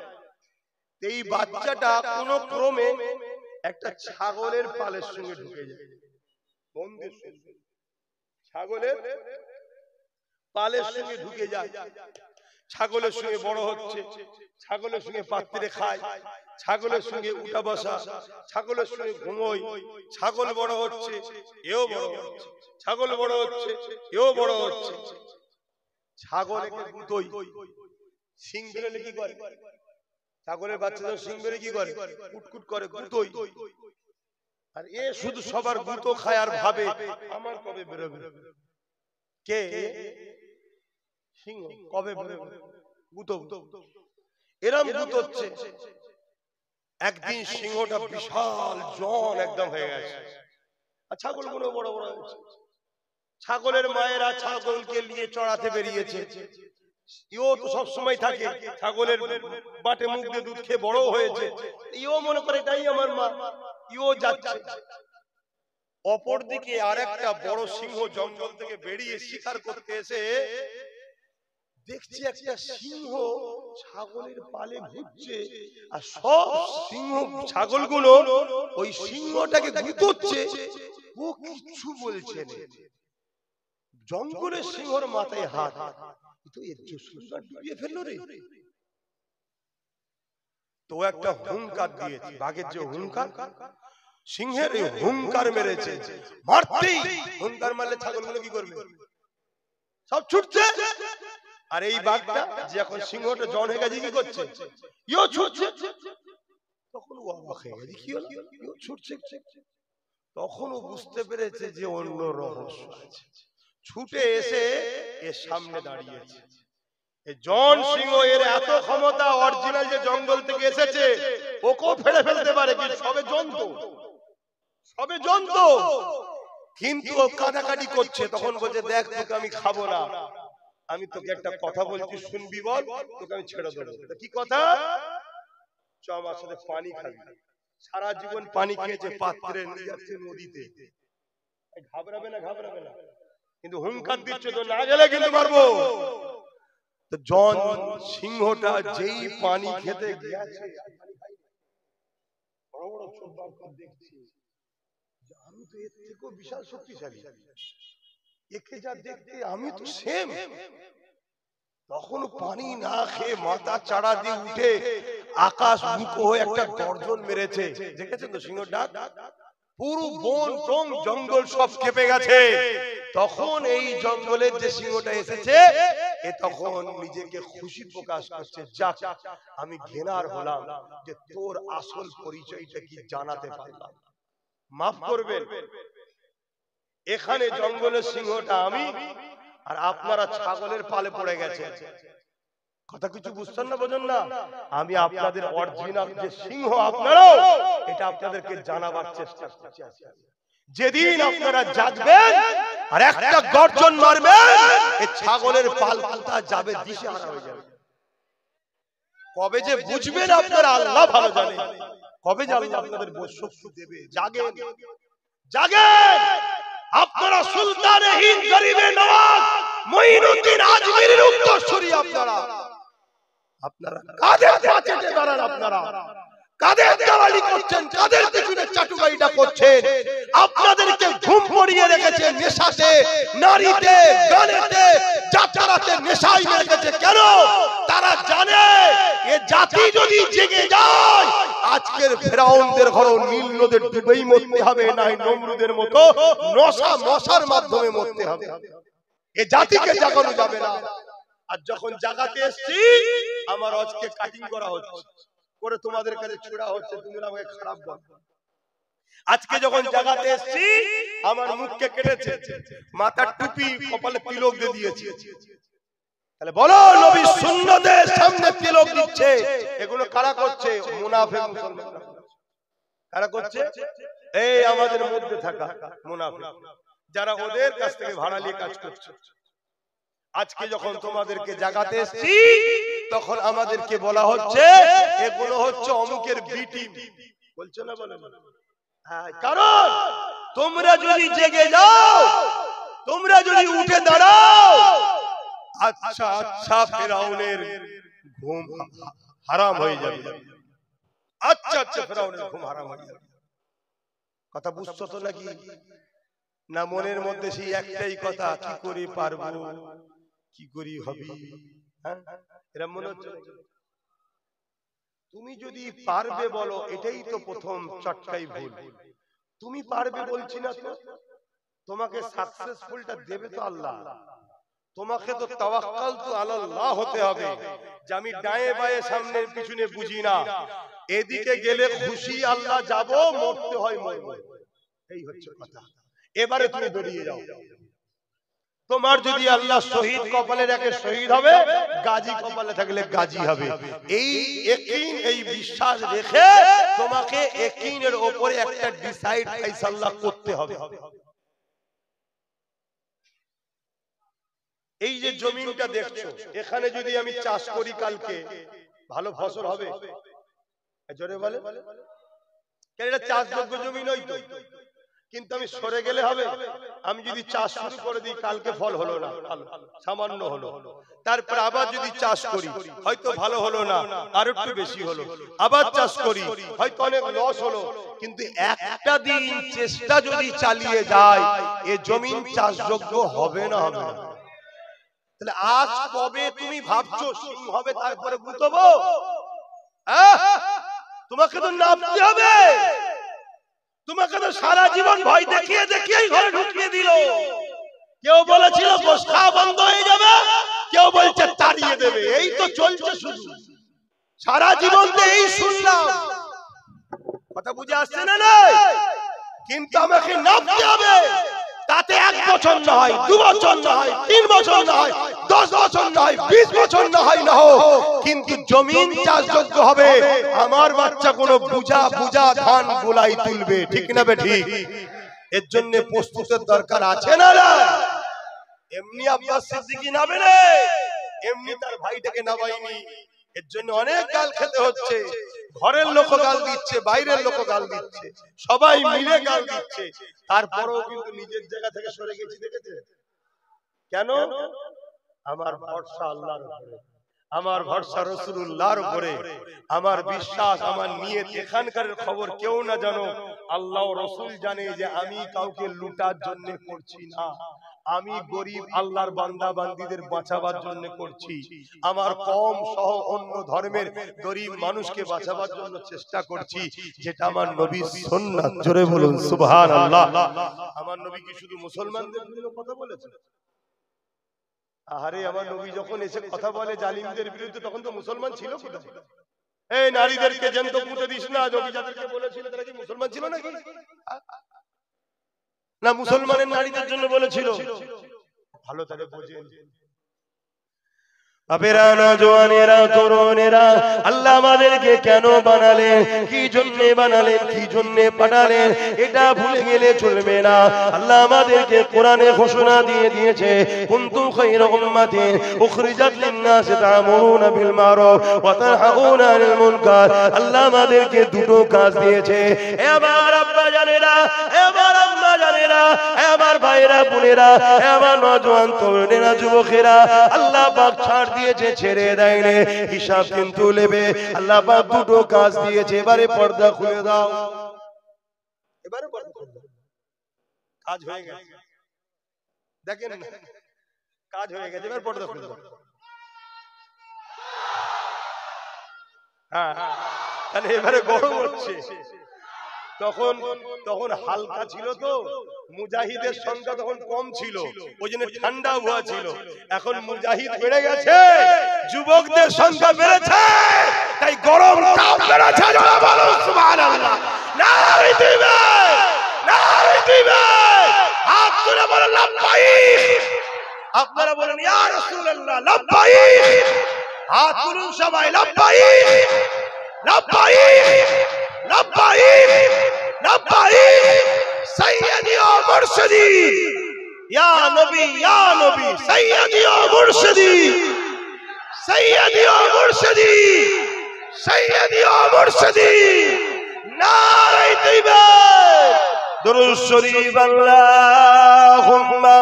B: এই বাচ্চাটা কোন ক্রমে একটা ছাগলের পালের সঙ্গে ঢুকে যায়, ছাগলের পালের সঙ্গে ঢুকে যায়। ছাগলের সঙ্গে বড় হচ্ছে, ছাগলের সঙ্গে পাত্রে খায়, ছাগলের সঙ্গে উঠা বসা, ছাগলের সঙ্গে ঘুমোয়। ছাগল বড় হচ্ছে, এও বড় হচ্ছে, ছাগল বড় হচ্ছে, এও বড় হচ্ছে। ছাগল একে গুতোই, সিং বেরোলে কি করে? ছাগলের বাচ্চা সিং বেরোলে কি করে? কুটকুট করে, গুতোই। আর এ শুধু সবার গুতো খায় আর ভাবে আমার কবে বেরোবে। কে? সিংহ কবে বেরোবে, গুতো। এরম গুতোচ্ছে। একদিন সিংহটা বিশাল জন একদম হয়ে গেছে, আর ছাগলগুলো বড় বড় হয়েছে। ছাগলের মায়েরা ছাগলকে নিয়ে চড়াতে বেরিয়েছে। ইও তো সব সময় থাকে, ছাগলের বাটে মুখ দিয়ে দুধ খেয়ে বড় হয়েছে। ইও মনে করে এটাই আমার মা, ইও যাচ্ছে। অপরদিকে আরেকটা বড় সিংহ জঙ্গল থেকে বেরিয়ে শিকার করতে এসে দেখছি একটা সিংহ ছাগলের পালে ঘুরছে, আর সব সিংহ ছাগলগুলো ওই সিংহটাকে গুতোচ্ছে, ও কিচ্ছু বলছে না। জঙ্গলের সিংহর মাথায় হাত, তো এর জোসুলটা ডুবিয়ে ফেললো রে। তো একটা হুঙ্কার দিয়েছে, বাঘের যে হুঙ্কার, সিংহের এই হুঙ্কার মেরেছে। মারতেই হুঙ্কার মারলে ছাগলগুলো কি করবে? সব ছুটছে। আর এই বাঘটা যে এখন সিংহটা জন হয়ে গেছে, কি করছে? ইও ছুটছে। তখন ও অবাক হয়ে গেছে, কি হলো? ইও ছুটছে। তখন ও বুঝতে পেরেছে যে অন্য রহস্য আছে। ছুটে এসে এর সামনে দাঁড়িয়েছে। এই জন সিংহ, এর এত ক্ষমতা, অরিজিনাল যে জঙ্গল থেকে এসেছে ওকেও ফেলে ফেলতে পারে, কিন্তু সবে জন্তু, সবে জন্তু। কিন্তু ও কাটাকাটি করছে। তখন বলছে, দেখ তোকে আমি খাবো না, আমি তোকে একটা কথা বলছি, শুনবি বল, তোকে আমি ছেড়ে দেবো। কি কথা? চ আমার সাথে পানি খাবি। সারা জীবন পানি খেয়েছে, পাত্রে নিয়ে যাচ্ছে নদীতে। ঘাবড়াবে না, ঘাবড়াবে না, কিন্তু হুঙ্কার দিচ্ছে, তো না গেলে কিন্তু মারবো। তো জন সিংহটা যেই পানি খেতে গেছে, বড় বড় চোখ বার করে দেখছি, আমি তো এর থেকেও বিশাল শক্তিশালী, একে যা দেখতে আমি তো সেম। তখন পানি না খেয়ে মাথা চাড়া দিয়ে উঠে আকাশ বুকো হয়ে একটা গর্জন মেরেছে। দেখেছেন তো সিংহ ডাক? পুরো বন টং জঙ্গল সব কেঁপে গেছে। তখন এই জঙ্গলের যে সিংহটা এসেছে, এ তখন নিজেকে খুশি প্রকাশ করছে, যাক আমি ঘেনার হলাম যে তোর আসল পরিচয়টা কি জানাতে পারলাম, মাফ করবেন। এখানে জঙ্গলের সিংহটা আমি, আর আপনারা ছাগলের পালে পড়ে গেছে। কথা কিছু বুঝছেন না, বোঝেন না? আমি আপনাদের অরিজিনাল যে সিংহ আপনারাও, এটা আপনাদেরকে জানাবার চেষ্টা করছি।
A: যেদিন আপনারা জাগবেন আর একটা গর্জন মারবেন, এই ছাগলের পালটা যাবে, দিশেহারা হয়ে যাবে। কবে যে বুঝবেন আপনারা আল্লাহ ভালো জানেন, কবে যে আল্লাহ আপনাদের শক্তি দেবে। জাগেন, জাগেন। আপনারা সুলতানে হিন্দ গরিবে নওয়াজ মঈনুদ্দিন আজমিরের উত্তরসূরি। আপনারা কাদের পাচেটে দাঁড়ান, আপনারা কাদের দালালি করছেন, কাদের পিছনে চাটুকারিটা করছেন? আপনাদেরকে ঘুম পড়িয়ে রেখেছে নেশাতে, নারীতে, গানেতে, যাত্রাতে নেশায় রেখেছে। কেন? তারা জানে এ জাতি যদি জেগে যায়, আজকের ফেরাউনদের ঘর নীল নদের ডুবেই মরতে হবে, নাই নমরুদের মতো মশার মাধ্যমে মরতে হবে। এ জাতিকে জাগানো যাবে না। আর যখন জাগাতে এসছি, আমার আজকে কাটিং করা হচ্ছে, করে তোমাদের কাছে ছোড়া হচ্ছে, তুমি আমাকে খারাপ বল। আজকে যখন জাগাতে এসছি, আমার মুখকে কেটেছে, মাথার টুপি কপালে তিলক দিয়ে দিয়েছে। তাহলে বলো, নবী সুন্নতের সামনে তিলক দিচ্ছে, এগুলো কারা করছে? মুনাফিক মুসলমান। কারা করছে? এই আমাদের মধ্যে থাকা মুনাফিক, যারা ওদের কাছ থেকে ভাড়া নিয়ে কাজ করছে। আজকে যখন তোমাদেরকে জাগাতে এসেছি, তখন আমাদেরকে বলা হচ্ছে এগুলো হচ্ছে অমুকের বি টিম। বলছো না? বলে হ্যাঁ, কারণ তোমরা যদি জেগে যাও, তোমরা যদি উঠে দাঁড়াও, আচ্ছা আচ্ছা ফেরাউনের ঘুম হারাম হয়ে যাবে। আচ্ছা আচ্ছা ফেরাউনের ঘুম হারাম হয়ে যাবে। কথা বুঝছো তো নাকি? না মনের মধ্যে সেই একটাই কথা, কি করে পারবো, কি করি হবে? হ্যাঁ, এরা মনে হচ্ছে। তুমি যদি পারবে বলো, এটাই তো প্রথম চটকাই ভুল। তুমি পারবে বলছি না তো, তোমাকে সাকসেসফুলটা দেবে তো আল্লাহ। তোমাকে তো তাওয়াক্কাল তো আল্লাহ হতে হবে, যে আমি ডায়ে বায়ে সামনে পিছনে বুঝি না, এদিকে গেলে খুশি আল্লাহ, যাব, মরতে হয় মরবো, এই হচ্ছে কথা। এবারে তুমি বেরিয়ে যাও। তোমার যদি আল্লাহ শহীদ কপালে রাখে শহীদ হবে, গাজী কপালে থাকলে গাজী হবে। এই ইয়াকিন, এই বিশ্বাস রেখে তোমাকে ইয়াকিনের উপরে একটা ডিসাইড ফাইসালা করতে হবে। এই যে জমিনটা দেখছো, এখানে যদি আমি চাষ করি, কালকে ভালো ফসল হবে? জোরে বলে, কেন? এটা চাষযোগ্য জমি নয় তো, কিন্তু আমি সরে গেলে হবে? আমি যদি চাষ শুরু করে দিই, কালকে ফল হলো না, সামান্য হলো, তারপর আবার যদি চাষ করি, হয়তো ভালো হলো না, আর একটু বেশি হলো, আবার চাষ করি, হয়তো অনেক লস হলো, কিন্তু একটা দিন চেষ্টা যদি চালিয়ে যায়, এ জমিন চাষযোগ্য হবে না হবে না? তাহলে আজ কবে তুমি ভাবছো সিং হবে তারপরে গুতবো? তোমাকে তো নামতে হবে। তোমাকে তো সারা জীবন ভয় দেখিয়ে দেখিয়েই ঘরে ঢুকিয়ে দিল। কেউ বলেছিল গোশ খাওয়া বন্ধ হয়ে যাবে, কেউ বলছে তাড়িয়ে দেবে। এই তো চলছে শুধু, সারা জীবন তো এই শুনলাম। কথা বুঝে আসছে না? কিন্তু আমাকে নামতে হবে। তাতে 1 বছর না হয়, 2 বছর না হয়, 3 বছর না হয়, 10 বছর না হয়, 20 বছর না হয়, না হোক, কিন্তু জমিন চাষযোগ্য হবে। আমার বাচ্চা কোনো বুঝা ধান গোলাই তুলবে, ঠিক না বে ঠিক? এর জন্য প্রস্তুতের দরকার আছে না? এমনি আব্বাস সিদ্দিকী নামে রে, এমনি তার ভাইটাকে নামাইনি। এর জন্য অনেক গাল খেতে হচ্ছে। ঘরের লোক গাল দিচ্ছে, বাইরের লোক গাল দিচ্ছে, সবাই মিলে গাল দিচ্ছে, তারপরেও কিন্তু নিজের জায়গা থেকে সরে গেছি। দেখেছে কেন? আমার ভরসা আল্লাহর উপরে, আমার ভরসা রাসূলুল্লাহর উপরে, আমার বিশ্বাস, আমার নিয়ত। এখানকার খবর কেউ না জানো, আল্লাহ ও রাসূল জানে যে আমি কাউকে লুটার জন্য করছি না। আমি গরিব আল্লাহর বান্দা বান্দীদের বাঁচাবার জন্য করছি। আমার কওম সহ অন্য ধর্মের গরিব মানুষকে বাঁচাবার জন্য চেষ্টা করছি, যেটা আমার নবীর সুন্নাত। জোরে বলুন সুবহানাল্লাহ। আমার নবী কি শুধু মুসলমানদের জন্য কথা বলেছেন? আরে আমার নবী যখন এসে কথা বলে জালিমদের বিরুদ্ধে, তখন তো মুসলমান ছিল কোথায়? এই নারীদেরকে জ্যান্ত পুঁতে দিস না, নবী যাদেরকে বলেছিল তারা কি মুসলমান ছিল নাকি? না মুসলমানের নারীদের জন্য বলেছিল? ভালো তাহলে বোঝেন।
B: বাপেরা, নওজওয়ানেরা, তরুণেরা, আল্লাহ আমাদেরকে কেন বানালেন, কি জন্য বানালেন, কি জন্য পাঠালেন, এটা ভুলে গেলে চলবে না। আল্লাহ আমাদেরকে কোরআনে ঘোষণা দিয়ে দিয়েছে, কুনতুম খায়রা উম্মাতিন উখরিজাত লিন-নাস তা'মুরুনা বিল মারুফ ওয়া তানহাউনা আনিল মুনকার। আল্লাহ আমাদেরকে দুটো কাজ দিয়েছে। এবার আব্বা জানেরা, এবার আম্মা জানেরা, এবার ভাইরা বোনেরা, এবার নওজওয়ান তরুণেরা, যুবকেরা, আল্লাহ পাক ছাড় দিয়েছে, ছেড়ে দেয়নি, হিসাব কিন্তু নেবে। আল্লাহ পাক দুটো কাজ দিয়েছে, এবারে পর্দা খুলে দাও। এবারে পর্দা খুলে দাও। কাজ হয়ে গেছে, দেখেন না, কাজ হয়ে গেছে, এবার পর্দা খুলে দাও। হ্যাঁ, তাহলে এবারে গরম হচ্ছে। তখন হালকা ছিল তো, মুজাহিদের সংখ্যা তখন কম ছিল, ওই জন্য ঠান্ডা হওয়া ছিল। এখন মুজাহিদ বেড়ে গেছে, যুবকদের সংখ্যা বেড়েছে, তাই গরম তাপ বেড়েছে। যারা বলো সুবহানাল্লাহ, নারে দিবে, নারে দিবে, হাত তুলে বলো লাব্বাইক। আপনারা বলেন ইয়া রাসূলুল্লাহ লাব্বাইক, হাত তুলুন সবাই, লাব্বাইক, লাব্বাইক, লাব্বাইক, লাব্বাইক, সাইয়্যিদি ওয়া মুরশিদি, ইয়া নবী, ইয়া নবী, সাইয়্যিদি ওয়া মুরশিদি, সাইয়্যিদি ওয়া মুরশিদি, সাইয়্যিদি ওয়া মুরশিদি, নারে তাকবীর, দুরূদ শরীফ, আল্লাহুম্মা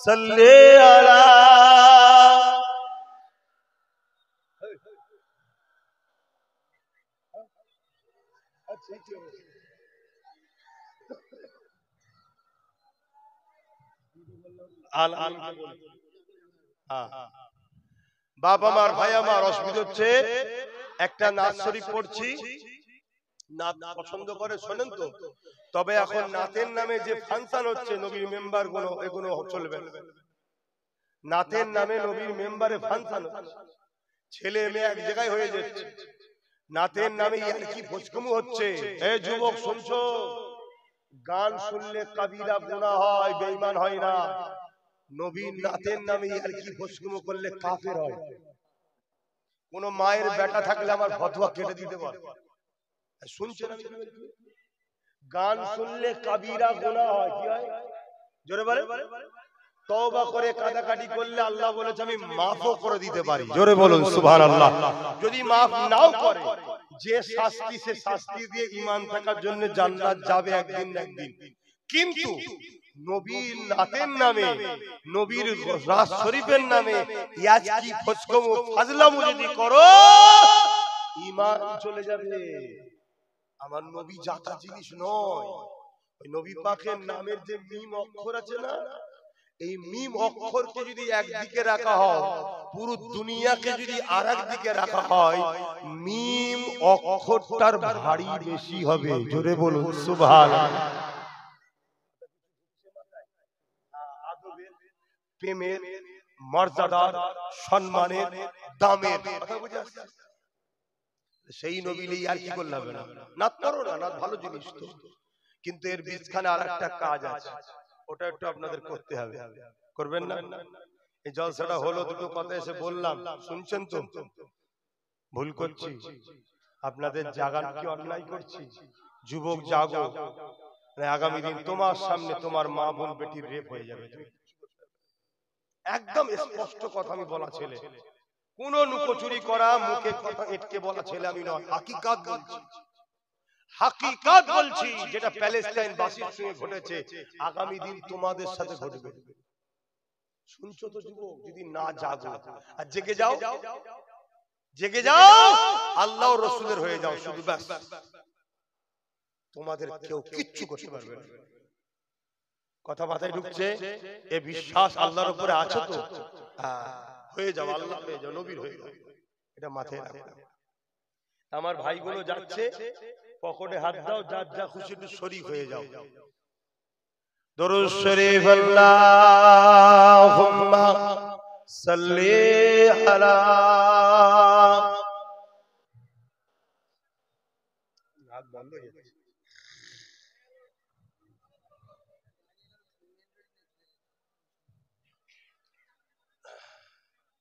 B: সাল্লি আলা। বাপ আমার, ভাই আমার, অসুবিধা হচ্ছে, একটা নাত শরীফ পড়ছি, নাত পছন্দ করে শোনেন তো। তবে এখন নাতের নামে যে ফাংশন হচ্ছে, নবীর মেম্বার গুলো, এগুলো চলবে না। নাতের নামে নবীর মেম্বারে ফাংশন হচ্ছে, ছেলে মেয়ে এক জায়গায় হয়ে যাচ্ছে, নাতের নামে ইয়ারকি ফসকুমু হচ্ছে। এ যুবক শুনছো, গান শুনলে কাবিরা গুনাহ হয়, বেঈমান হয় না। নবীর নাতের নামে ইয়ারকি ফসকুমু করলে কাফের হয়। কোন মায়ের বেটা থাকলে আমার ফতোয়া কেটে দিতে পারে। শুনছেন, গান শুনলে কাবিরা গুনাহ হয়, কি হয় জোরে বলে? তওবা করে কাদাকাটি করলে আল্লাহ বলেছে আমি মাফও করে দিতে পারি। জোরে বলুন সুবহানাল্লাহ। যদি মাফ নাও করে, যে শাস্তি, সে শাস্তি দিয়ে ঈমান থাকার জন্য জান্নাত যাবে একদিন না একদিন। কিন্তু নবীর নাতের নামে, নবীর রাজ শরীফের নামে ইয়াজকি ফসকম ফাজলামু যদি করো, ঈমান চলে যাবে। আমার নবী জাতা জিনিস নয়। ওই নবী পাকের নামের যে মিম অক্ষর আছে না, এই মিম অক্ষরকে যদি একদিকে রাখা হয়, পুরো দুনিয়াকে যদি আরেক দিকে রাখা হয়, মিম অক্ষরটার ভারী বেশি হবে। জোরে বলুন সুবহানাল্লাহ। প্রেমের, মর্যাদার, সম্মানের, দামের কথা বুঝে আসছে। সেই নবীলে আর কি করলে হবে না? নাত করো না, নাত ভালো জিনিস তো, কিন্তু এর বীজখানে আরেকটা কাজ আছে, ওটা একটু আপনাদের করতে হবে। করবেন না? এই জলসাটা হলো, দুটো কথা এসে বললাম, শুনছেন তো? ভুল করছি? আপনাদের জাগার কি অন্যায় করছি? যুবক জাগো, আগামী দিন তোমার সামনে তোমার মা বোন বেটির রেপ হয়ে যাবে। একদম স্পষ্ট কথা আমি বলা ছেলে, কোন লুকোচুরি করা, মুখে কথা এটকে বলা ছেলে আমি নয়, হাকিকাত বলছি, হাকিকাত বলছি, যেটা প্যালেস্টাইন বাসীর সঙ্গে ঘটেছে, আগামী দিন তোমাদের সাথে ঘটবে। শুনছো তো যুবক? যদি না জাগো আর জেগে যাও, জেগে যাও, আল্লাহ ও রাসূলের হয়ে যাও শুধু, ব্যাস, তোমাদের কেউ কিচ্ছু করতে পারবে না। কথা মাথায় ঢুকছে? এ বিশ্বাস আল্লাহর উপরে আছে তো? হয়ে যাও, আল্লাহ হয়ে যাও, নবীর হয়ে যাও, এটা মাথায় রাখো। আমার ভাইগুলো যাচ্ছে, পকেটে হাত দাও, যার যা খুশি একটু শরীক হয়ে যাও। দরুদ শরীফ, আল্লাহুম্মা সাল্লি আলা। হাত বন্ধ হয়ে যাচ্ছে।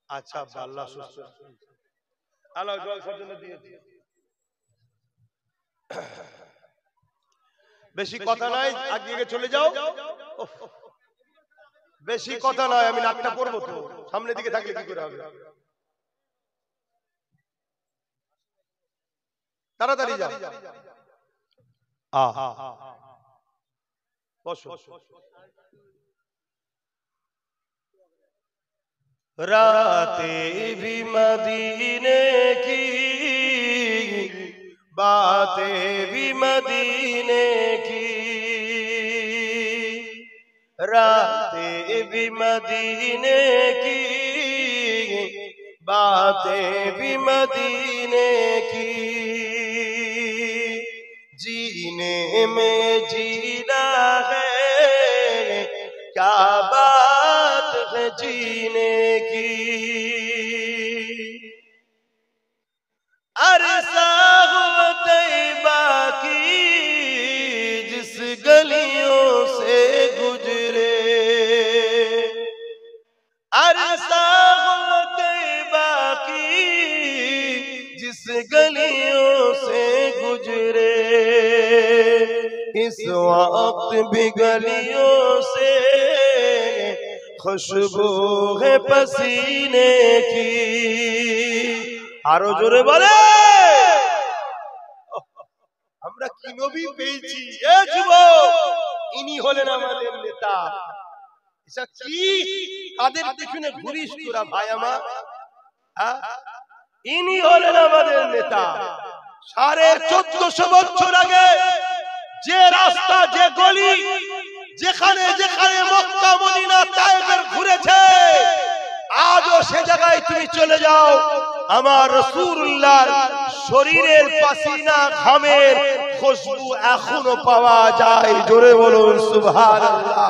A: আচ্ছা আল্লাহ সুস্থ আল্লাহ জলসার জন্য দিয়েছি। বেশি কথা নাই, আগে চলে যাও। বেশি কথা নয়, আমি নাকটা পড়বো তো, সামনের দিকে থাকলে কি করে হবে? তাড়াতাড়ি যাও। বসো।
B: राते भी मदीने की बातें भी मदीने की, रातें भी मदीने की बातें भी मदीने की, जीने में जीना है क्या बात है जीने की, अरसा हुआ तैबा की जिस गलियों से गुजरे, अरसा हुआ तैबा की जिस गलियों से गुजरे, इस वक्त भी गलियों से खुशबू है पसीने की। आरो जोरे बोले
A: আমরা কি নবী পেয়েছি। এ যুবক, ইনি হলেন আমাদের নেতা। এটা কি কাদের পিছনে ঘুরিস তোরা ভাই আমার? ইনি হলেন আমাদের নেতা। 1450 বছর আগে যে রাস্তা, যে গলি, যেখানে যেখানে মক্কা মদিনা তায়েফের ঘুরেছে, আজও সে জায়গায় তুমি চলে যাও, আমার রাসূলুল্লাহর শরীরের পাসিনা ঘামের খুশবু এখনো পাওয়া যায়। জোরে বলুন সুবহানাল্লাহ,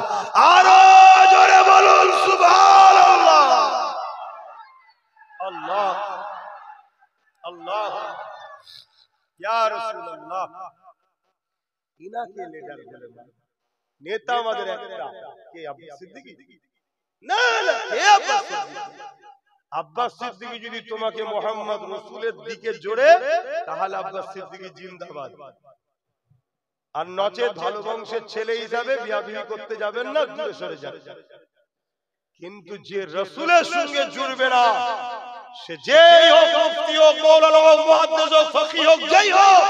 A: আরো জোরে বলুন সুবহানাল্লাহ। আল্লাহ আল্লাহ ইয়া রাসূলুল্লাহ, ইনাকে লিডার বলে না, নেতা আমাদের একটা কে? আব্বাস সিদ্দিকী? না না, কে আব্বাস সিদ্দিকী? আব্বাস সিদ্দিকী যদি তোমাকে মুহাম্মদ রাসূলের দিকে জোড়ে, তাহলে আব্বাস সিদ্দিকী জিন্দাবাদ। আর নচেত ভালো বংশের ছেলে হিসাবে বিয়া বিবি করতে যাবেন না, দূরে সরে যাবেন। কিন্তু যে রাসূলের সঙ্গে জুড়বে না, সে যেই হোক, মুফতি হোক, মাওলানা হোক, মুহাদ্দিস হোক, ফকিহ হোক, যেই হোক,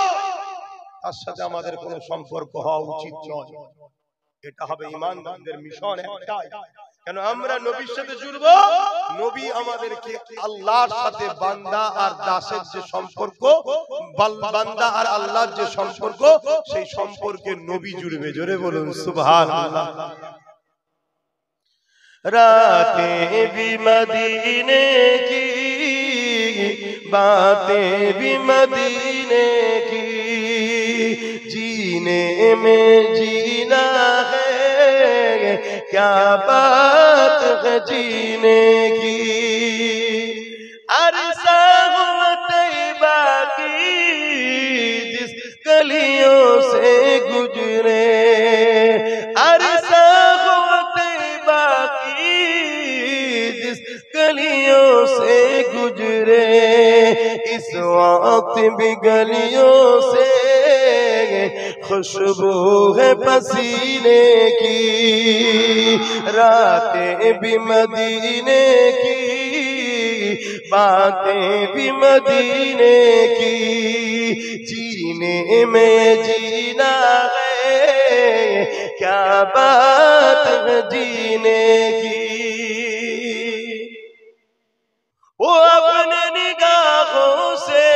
A: তার সাথে আমাদের কোনো সম্পর্ক হওয়া উচিত নয়। এটা হবে ঈমানদারদের মিশন একটাই। কেন আমরা নবীর সাথে জুড়ব? নবী আমাদেরকে আল্লাহর সাথে বান্দা আর দাসের যে সম্পর্ক, বান্দা আর আল্লাহর যে সম্পর্ক, সেই সম্পর্কে নবী জুড়বে। জোরে বলুন সুবহানাল্লাহ।
B: रातें भी मदीने की बातें भी मदीने की, जीने में जीना है क्या बात है जीने की, अरसा हुआ तैबा की जिस गलियों से गुजरे, अरसा हुआ तैबा की जिस गलियों से गुजरे, इस वक्त भी गलियों से खुशबू है पसीने की, रातें भी मदीने की बातें भी मदीने की, जीने में जीना है क्या बात है जीने की, वो अपने निगाहों से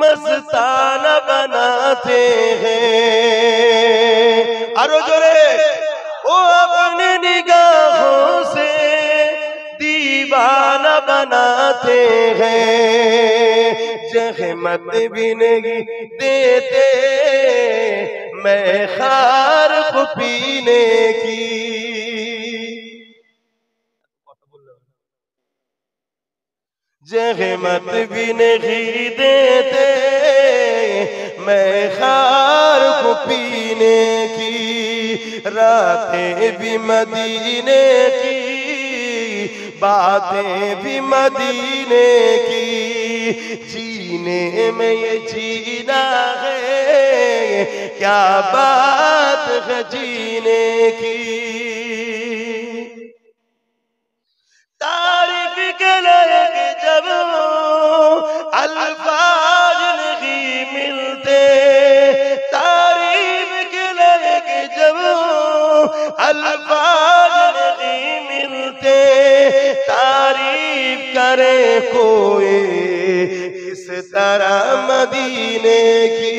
B: मस्ताना बनाते हैं, अरो जोरे, वो अपने निगाहों से दीवाना बनाते हैं, जहमत भी नहीं देते मैं खार को पीने की, जहमत भी नहीं देते मैं खार को पीने की, रातें भी मदीने की बातें भी मदीने की, जीने में ये जीना है, क्या बात है जीने की। तारीफ के लायक जब अल्फाज नहीं मिलते, तारीफ के लायक जब अल्फाज नहीं मिलते, तारीफ करे कोई इस तरह मदीने की।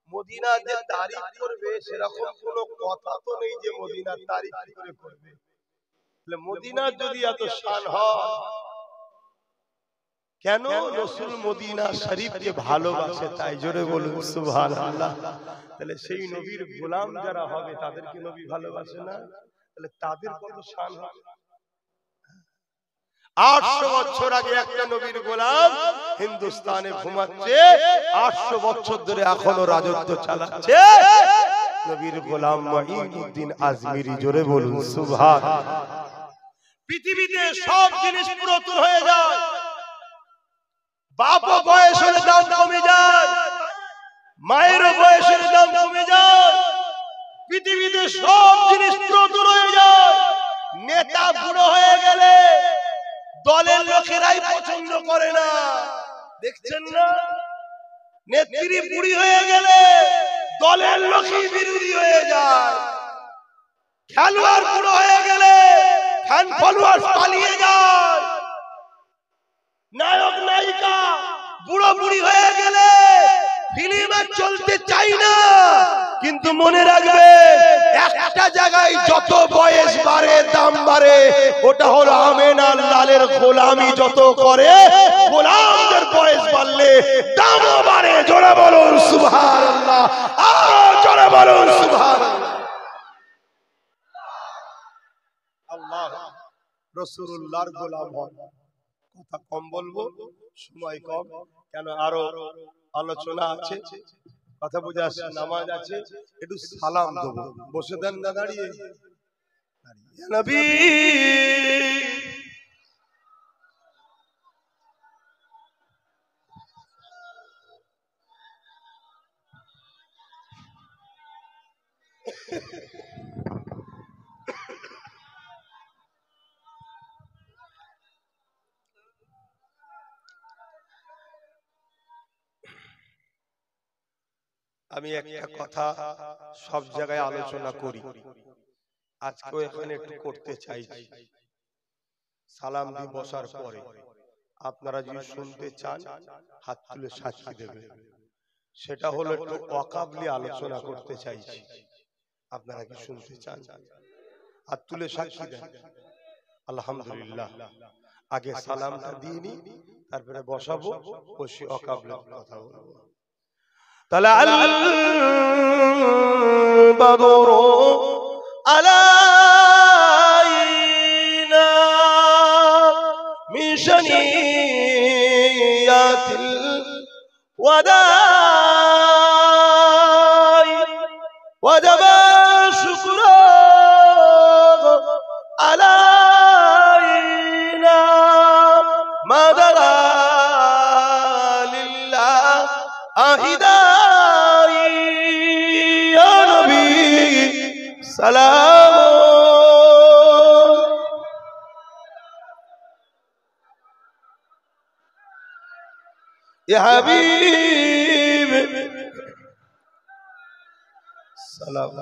B: মদিনা যে তারিফ করবে সেরকম কোনো কথা তো নেই যে মদিনার তারিফ করে করবে। তাহলে মদিনার যদি এত শান হয়, কেন রাসূল মদিনা শরীফকে ভালোবাসে? তাই জোরে বলুন সুবহানাল্লাহ। তাহলে সেই নবীর গোলাম যারা হবে তাদেরকে নবী ভালোবাসে না? তাহলে তাদের কত শান হবে। 800 বছর আগে একটা নবীর গোলাম হিন্দুস্তানে ঘুমাচ্ছে, 800 বছর ধরে এখনো রাজত্ব চালাচ্ছে নবীর গোলাম মুঈনুদ্দিন আজমিরি। জোরে বলুন সুবহানাল্লাহ। পৃথিবীতে সব জিনিস পুরাতন হয়ে যায়, বাপ বয়সের দাম কমে যায়, মায়ের বয়সের দাম কমে যায়, পৃথিবীতে সব জিনিস পুরাতন হয়ে যায়। নেতা বুড়ো হয়ে গেলে দলের লোকেরাই পছন্দ করে না, দেখছেন না? নেত্রী বুড়ি হয়ে গেলে দলের লোকই বিরোধী হয়ে যায়। খেলোয়াড় বুড়ো হয়ে গেলে ফ্যান ফলোয়ার পালিয়ে যায়। নায়ক নায়িকা বুড়ো বুড়ি হয়ে গেলে ফিল্ম আর চলতে চাই না। কিন্তু মনে রাখবে, একটা জায়গায় যত বয়স বাড়ে দাম বাড়ে, ওটা হলো আমেনার লালের গোলামি যত করে, গোলামদের বয়স বাড়লে দামও বাড়ে। জোরে বলুন সুবহানাল্লাহ, আরো জোরে বলুন সুবহানাল্লাহ। আল্লাহ রাসূলুল্লাহর গোলাম হন। কথা কম বলবো, সময় কম, কেন আরো আলোচনা আছে, কথা বুঝে আসছে, নামাজ আছে, একটু সালাম দেবো। বসে দেন না দাঁড়িয়ে? নবী আমি একটা কথা সব জায়গায় আলোচনা করি, আজকেও এখানে একটু করতে চাইছি। সালাম দিয়ে বসার পরে আপনারা যদি শুনতে চান হাত তুলে সাক্ষী দেবেন। সেটা হলো একটু ওয়াকাফ নিয়ে আলোচনা করতে চাইছি। আপনারা কি শুনতে চান? হাত তুলে সাক্ষী দেন। আলহামদুলিল্লাহ। আগে সালামটা দিয়ে নি, তারপরে বসাবো, বসে ওয়াকাফ নিয়ে কথা বলবো। طلع البدر علينا من شنيات الوداع وجب الشكر علينا ما دعا لله أهدى سلام يا حبيب سلام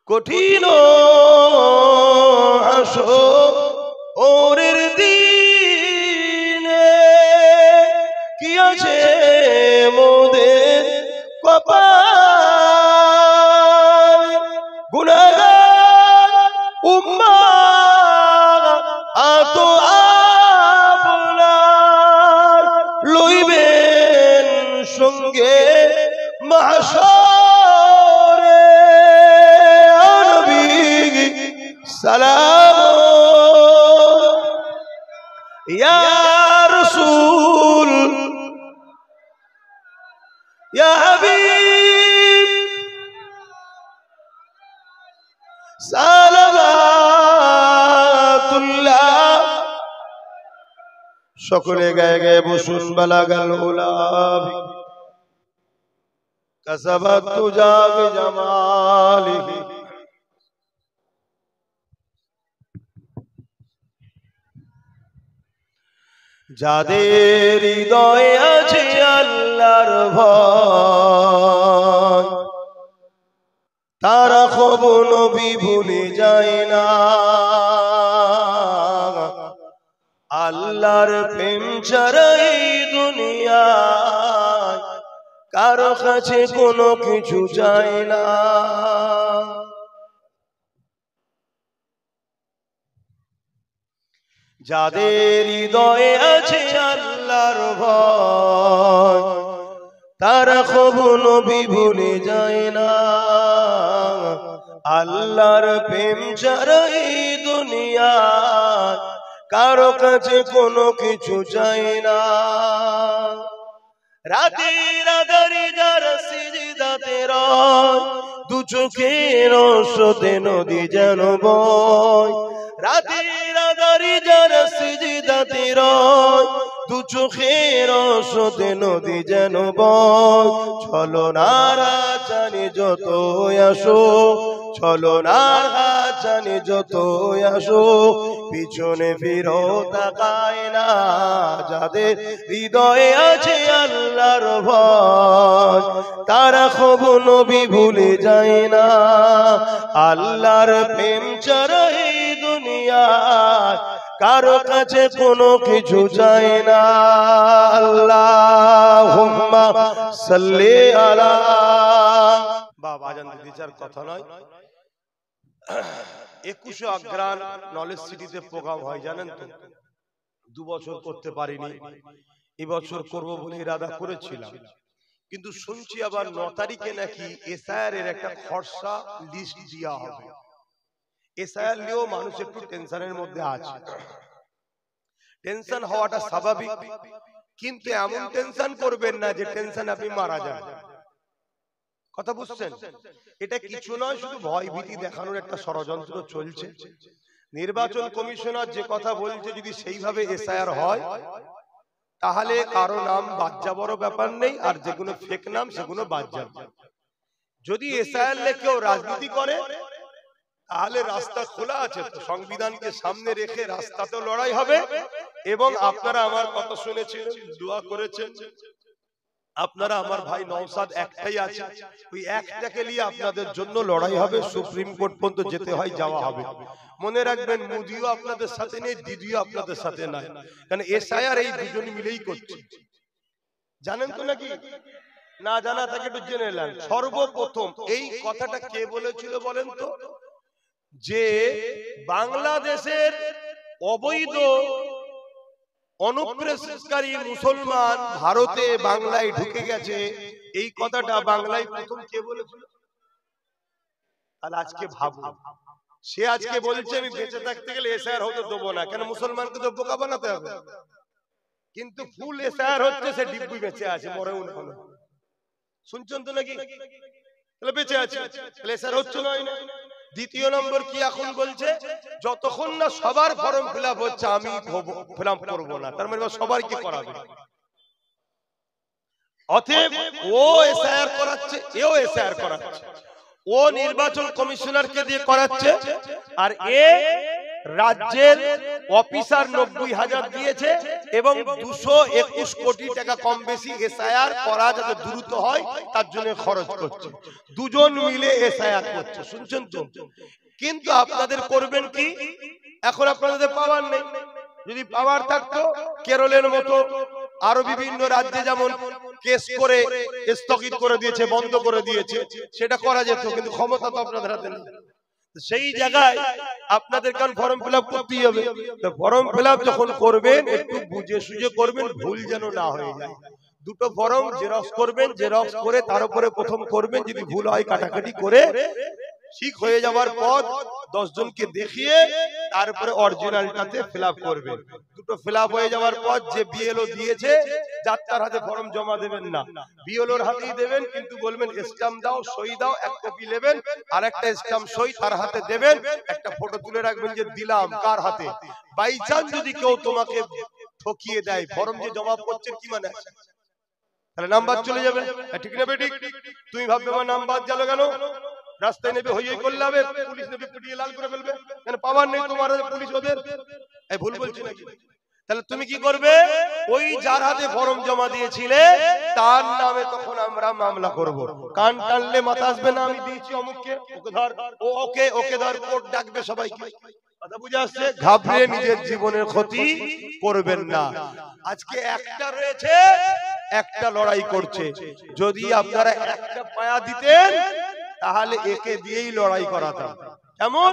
B: কঠিন আসরের দিনে কি আছে মোদের কপাল, গুনাহগার উম্মাহ আত আপনার লইবেন সঙ্গে মাহশরে। সালাম ইয়া রাসূল ইয়া হাবিব সালাওয়াতুল্লাহ। সকলে গায়ে গায়ে বসুন। বালাগাল উলাম কাসাবাত তুজা বিজামালিহি। যাদের হৃদয়ে আছে আল্লাহর ভয়, তারা কবু নবী ভুলে যায় না। আল্লাহর প্রেম ছাড়া এই দুনিয়ায় কারো কাছে কোনো কিছু যায় না। যাদের হৃদয়ে আছে আল্লাহর ভয়, তারা কবু নবী ভুলে যায় না। আল্লাহর প্রেম ছাড়া এই দুনিয়ায় কারো কাছে কোনো কিছু চাই না। রাতের আঁধারে যারা সিজদাতে রয়, দু চোখের স্রোতে নদী যেন বয়। রাতের আঁধারে যারা সিজদাতে রয়, দু চোখের স্রোতে নদী যেন বয়। চলো নারা জানি যত আসো, চলো নারা জানি যত আসো, পিছনে ফিরো তাকায় না। যাদের হৃদয়ে আছে আল্লাহর ভয়, তারা কবু নবী ভুলে যায় না। আল্লাহর প্রেম ছাড়া এই দুনিয়ায় কারো কাছে কোনো কিছু চায় না। আল্লাহুম্মা সাল্লি আলা। বাবা আজান দিতে কথা নয়। 21 অগ্রাণ নলেজ সিটিতে প্রোগ্রাম হয় জানেন তো। 2 বছর করতে পারিনি, এবছর করব বলে ইরাদা করেছিলাম। কিন্তু শুনছি আবার 9 তারিখে নাকি এসআইআর এর একটা খরচা লিস্ট দেওয়া হবে। এসআইআর নিয়েও মানুষ একটু টেনশনের মধ্যে আছে। টেনশন হওয়াটা স্বাভাবিক, কিন্তু এমন টেনশন করবেন না যে টেনশন আপনি মারা যান। কথা বুঝছেন? এটা কিছু নয়, শুধু ভয় ভীতি দেখানোর একটা ষড়যন্ত্র চলছে। নির্বাচন কমিশনার যে কথা বলছে যদি সেইভাবে এসআইআর হয় তাহলে কারো নাম বাদ যাওয়ারও ব্যাপার নেই, আর যেগুলো ফেক নাম সেগুলো বাদ যাবে। যদি এসআইআর নিয়ে কেউ রাজনীতি করে তাহলে রাস্তা খোলা আছে, সংবিধানকে সামনে রেখে রাস্তাতেও লড়াই হবে। এবং আপনারা আমার কথা শুনেছিলেন, দোয়া করেছেন। আপনারা আমার ভাই নওশাদ একটাই আছে, ওই একটাকে নিয়ে আপনাদের জন্য লড়াই হবে। সুপ্রিম কোর্ট পর্যন্ত যেতে হয়, যাওয়া হবে। মনে রাখবেন, মোদিও আপনাদের সাথে নেই, দিদিও আপনাদের সাথে নাই, কারণ এসআইআর এই দুজন মিলেই করছে। জানেন তো নাকি? না জানা থাকে একটু জেনে নেন। সর্বপ্রথম এই কথাটা কে বলেছিল বলেন তো? যে বাংলাদেশের অবৈধ অনুপ্রবেশকারী মুসলমান ভারতে বাংলায় ঢুকে গেছে, এই কথাটা বাংলায় প্রথম কে বলেছিল? আর আজকে ভাবুন, সে আজকে বলছে আমি বেঁচে থাকতে গেলে এসআইআর হতে দেবো না, কেন মুসলমানকে তো বোকা বানাতে হবে। কিন্তু ফুল এসআইআর হচ্ছে, সে ডিব্বি বেঁচে আছে, মরেও না। শুনছেন তো নাকি? তাহলে বেঁচে আছে, তাহলে এসআইআর হচ্ছে না। দ্বিতীয় নম্বর কি এখন বলছে? যতক্ষণ না সবার ফর্ম ফিল আপ হচ্ছে আমি ফিল আপ করবো না। তার মানে সবার কি করাবে? অতএব ও এসআইআর করাচ্ছে, এও এসআইআর করাচ্ছে। ও নির্বাচন কমিশনারকে দিয়ে করাচ্ছে, আর এ রাজ্যের অফিসার 90,000 দিয়েছে এবং 221 কোটি টাকা কম বেশি এসআইআর করা যাতে দ্রুত হয় তার জন্য খরচ করছে। দুজন মিলে এসআইআর করছে। শুনছেন তো? কিন্তু আপনাদের করবেন কি? এখন আপনাদের পাওয়ার নেই। যদি পাওয়ার থাকতো, কেরলের মতো আরো বিভিন্ন রাজ্যে যেমন কেস করে স্থগিত করে দিয়েছে, বন্ধ করে দিয়েছে, সেটা করা যেত। কিন্তু ক্ষমতা তো আপনাদের হাতে নেই। সেই জায়গায় আপনাদের কারণ ফর্ম ফিল আপ করতেই হবে। ফর্ম ফিল আপ যখন করবেন একটু বুঝে সুঝে করবেন, ভুল যেন না হয়ে যায়। দুটো ফর্ম জেরক্স করবেন, জেরক্স করে তার উপরে প্রথম করবেন, যদি ভুল হয় কাটাকাটি করে
A: ঠিক হয়ে যাওয়ার পর 10 জনকে দেখিয়ে তারপরে অরিজিনালটাতে ফিলআপ করবেন। দুটো ফিলআপ হয়ে যাওয়ার পর যে বিএলও দিয়েছে যাত্রার হাতে ফর্ম জমা দেবেন না, বিএলওর হাতেই দেবেন, কিন্তু বলবেন স্ট্যাম্প দাও, সই দাও, এক কপি নেবেন, আর একটা স্ট্যাম্প সই তার হাতে দেবেন, একটা ফটো তুলে রাখবেন যে দিলাম কার হাতে। বাই চান্স যদি কেউ তোমাকে ঠকিয়ে দেয়, ফর্ম যে জমা করছেন কি মানে আছে, তাহলে নাম্বার চলে যাবে। ঠিক না বেটি? তুমি ভাববে আমার নাম্বার গেল কেন, রাস্তায় নেবে হইয়ে করলে হবে, পুলিশ নেবে পিটিয়ে লাল করে ফেলবে, কেন পাওয়ার নেই তোমার পুলিশ ওদের। এই ভুল বলছি নাকি? তাহলে তুমি কি করবে, ওই যার হাতে ফর্ম জমা দিয়েছিলে তার নামে তখন আমরা মামলা করব। কান টানলে মাথা আসবে না, আমি দিয়েছি অমুককে, ওকে ধর, ও ওকে ওকে ধর, কোর্ট ডাকবে সবাইকে। কথা বুঝে আসছে? ঘাবড়ে নিজের জীবনের ক্ষতি করবেন না। আজকে একটা রয়েছে, একটা লড়াই করছে, যদি আপনারা একটা পায়া দিতেন তাহলে একে দিয়েই লড়াই করাতাম। কেমন?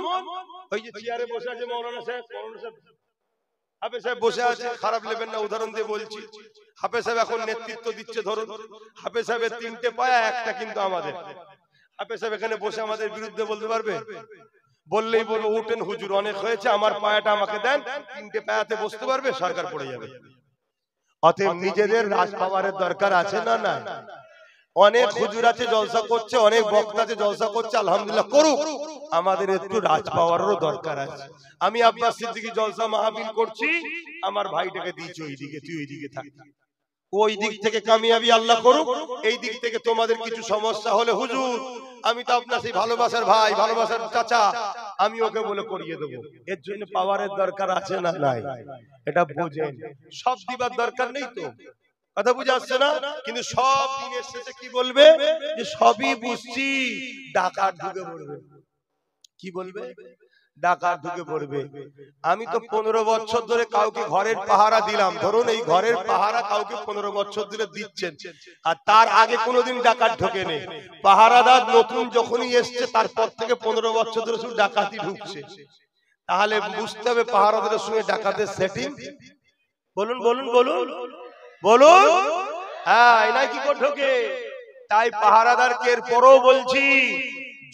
A: ওই যে চেয়ারে বসে আছে মৌলানা সাহেব, হাফেজ সাহেব বসে আছে, খারাপ নেবেন না, উদাহরণ দিয়ে বলছি। হাফেজ সাহেব এখন নেতৃত্ব দিচ্ছে, ধরুন হাফেজ সাহেবের 3টে পায়া, একটা কিন্তু আমাদের। হাফেজ সাহেব এখানে বসে আমাদের বিরুদ্ধে বলতে পারবে? বললেই বলবো উঠেন হুজুর, অনেক হয়েছে, আমার পায়াটা আমাকে দেন। 3টে পায়াতে বসতে পারবে? সরকার পড়ে যাবে। অতএব নিজেদের রাজ পাওয়ারের দরকার আছে না? না। অনেক হুজুর আছে জলসা করছে, অনেক বক্তা আছে জলসা করছে, আলহামদুলিল্লাহ করুক, আমাদের একটু রাজ পাওয়ারেরও দরকার আছে। আমি আব্বাস সিদ্দিকী জলসা মাহফিল করছি, আমার ভাইটাকে দিয়েছি ওই দিকে, তুই ওই দিকে থাক, ওই দিক থেকে কামিয়াবি আল্লাহ করুক। এই দিক থেকে তোমাদের কিছু সমস্যা হলে হুজুর আমি তো আপনার সেই ভালোবাসার ভাই, ভালোবাসার চাচা, আমি ওকে বলে করিয়ে দেবো। এর জন্য পাওয়ারের দরকার আছে না? নাই। এটা বুঝেন, সব দিবার দরকার নেই তো। কথা বুঝে আসছে না? কিন্তু সব দিনের শেষে কি বলবে, যে সবই বুঝছি, ডাকাত ঢুকে পড়বে। কি বলবে? ডাকাত ঢুকে পড়বে। আমি তো 15 বছর ধরে কাউকে ঘরের পাহারা দিলাম, ধরুন এই ঘরের পাহারা কাউকে 15 বছর ধরে দিচ্ছেন, আর তার আগে কোনোদিন ডাকাত ঢোকে নেই। পাহারাদার নতুন যখনই এসছে তারপর থেকে 15 বছর ধরে শুধু ডাকাতি ঢুকছে, তাহলে বুঝতে হবে পাহারাদারের সঙ্গে ডাকাতের সেটিং। বলুন বলুন বলুন বলুন। হ্যাঁ, এনাই কি করে ঢোকে? তাই পাহারাদারকে এরপরও বলছি,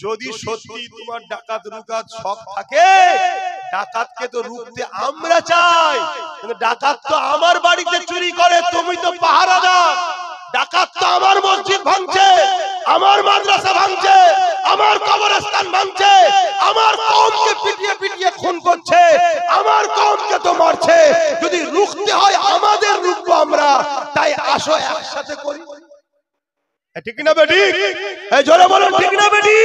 A: যদি সত্যি তোমার ডাকাত রুকাত শখ থাকে, ডাকাতকে তো রুখতে আমরা চাই, কিন্তু ডাকাত তো আমার বাড়িতে চুরি করে, তুমি তো পাহারাদার। ডাকাত তো আমার মসজিদ ভাঙছে, আমার মাদ্রাসা ভাঙছে, আমার কবরস্থান ভাঙছে, আমার কওমকে পিটিয়ে পিটিয়ে খুন করছে, আমার কওমকে তো মারছে। যদি রুখতে হয় আমাদের রুখবো আমরা, তাই আসো একসাথে করি। ঠিক না বেটি? এই জোরে বলুন ঠিক না বেটি?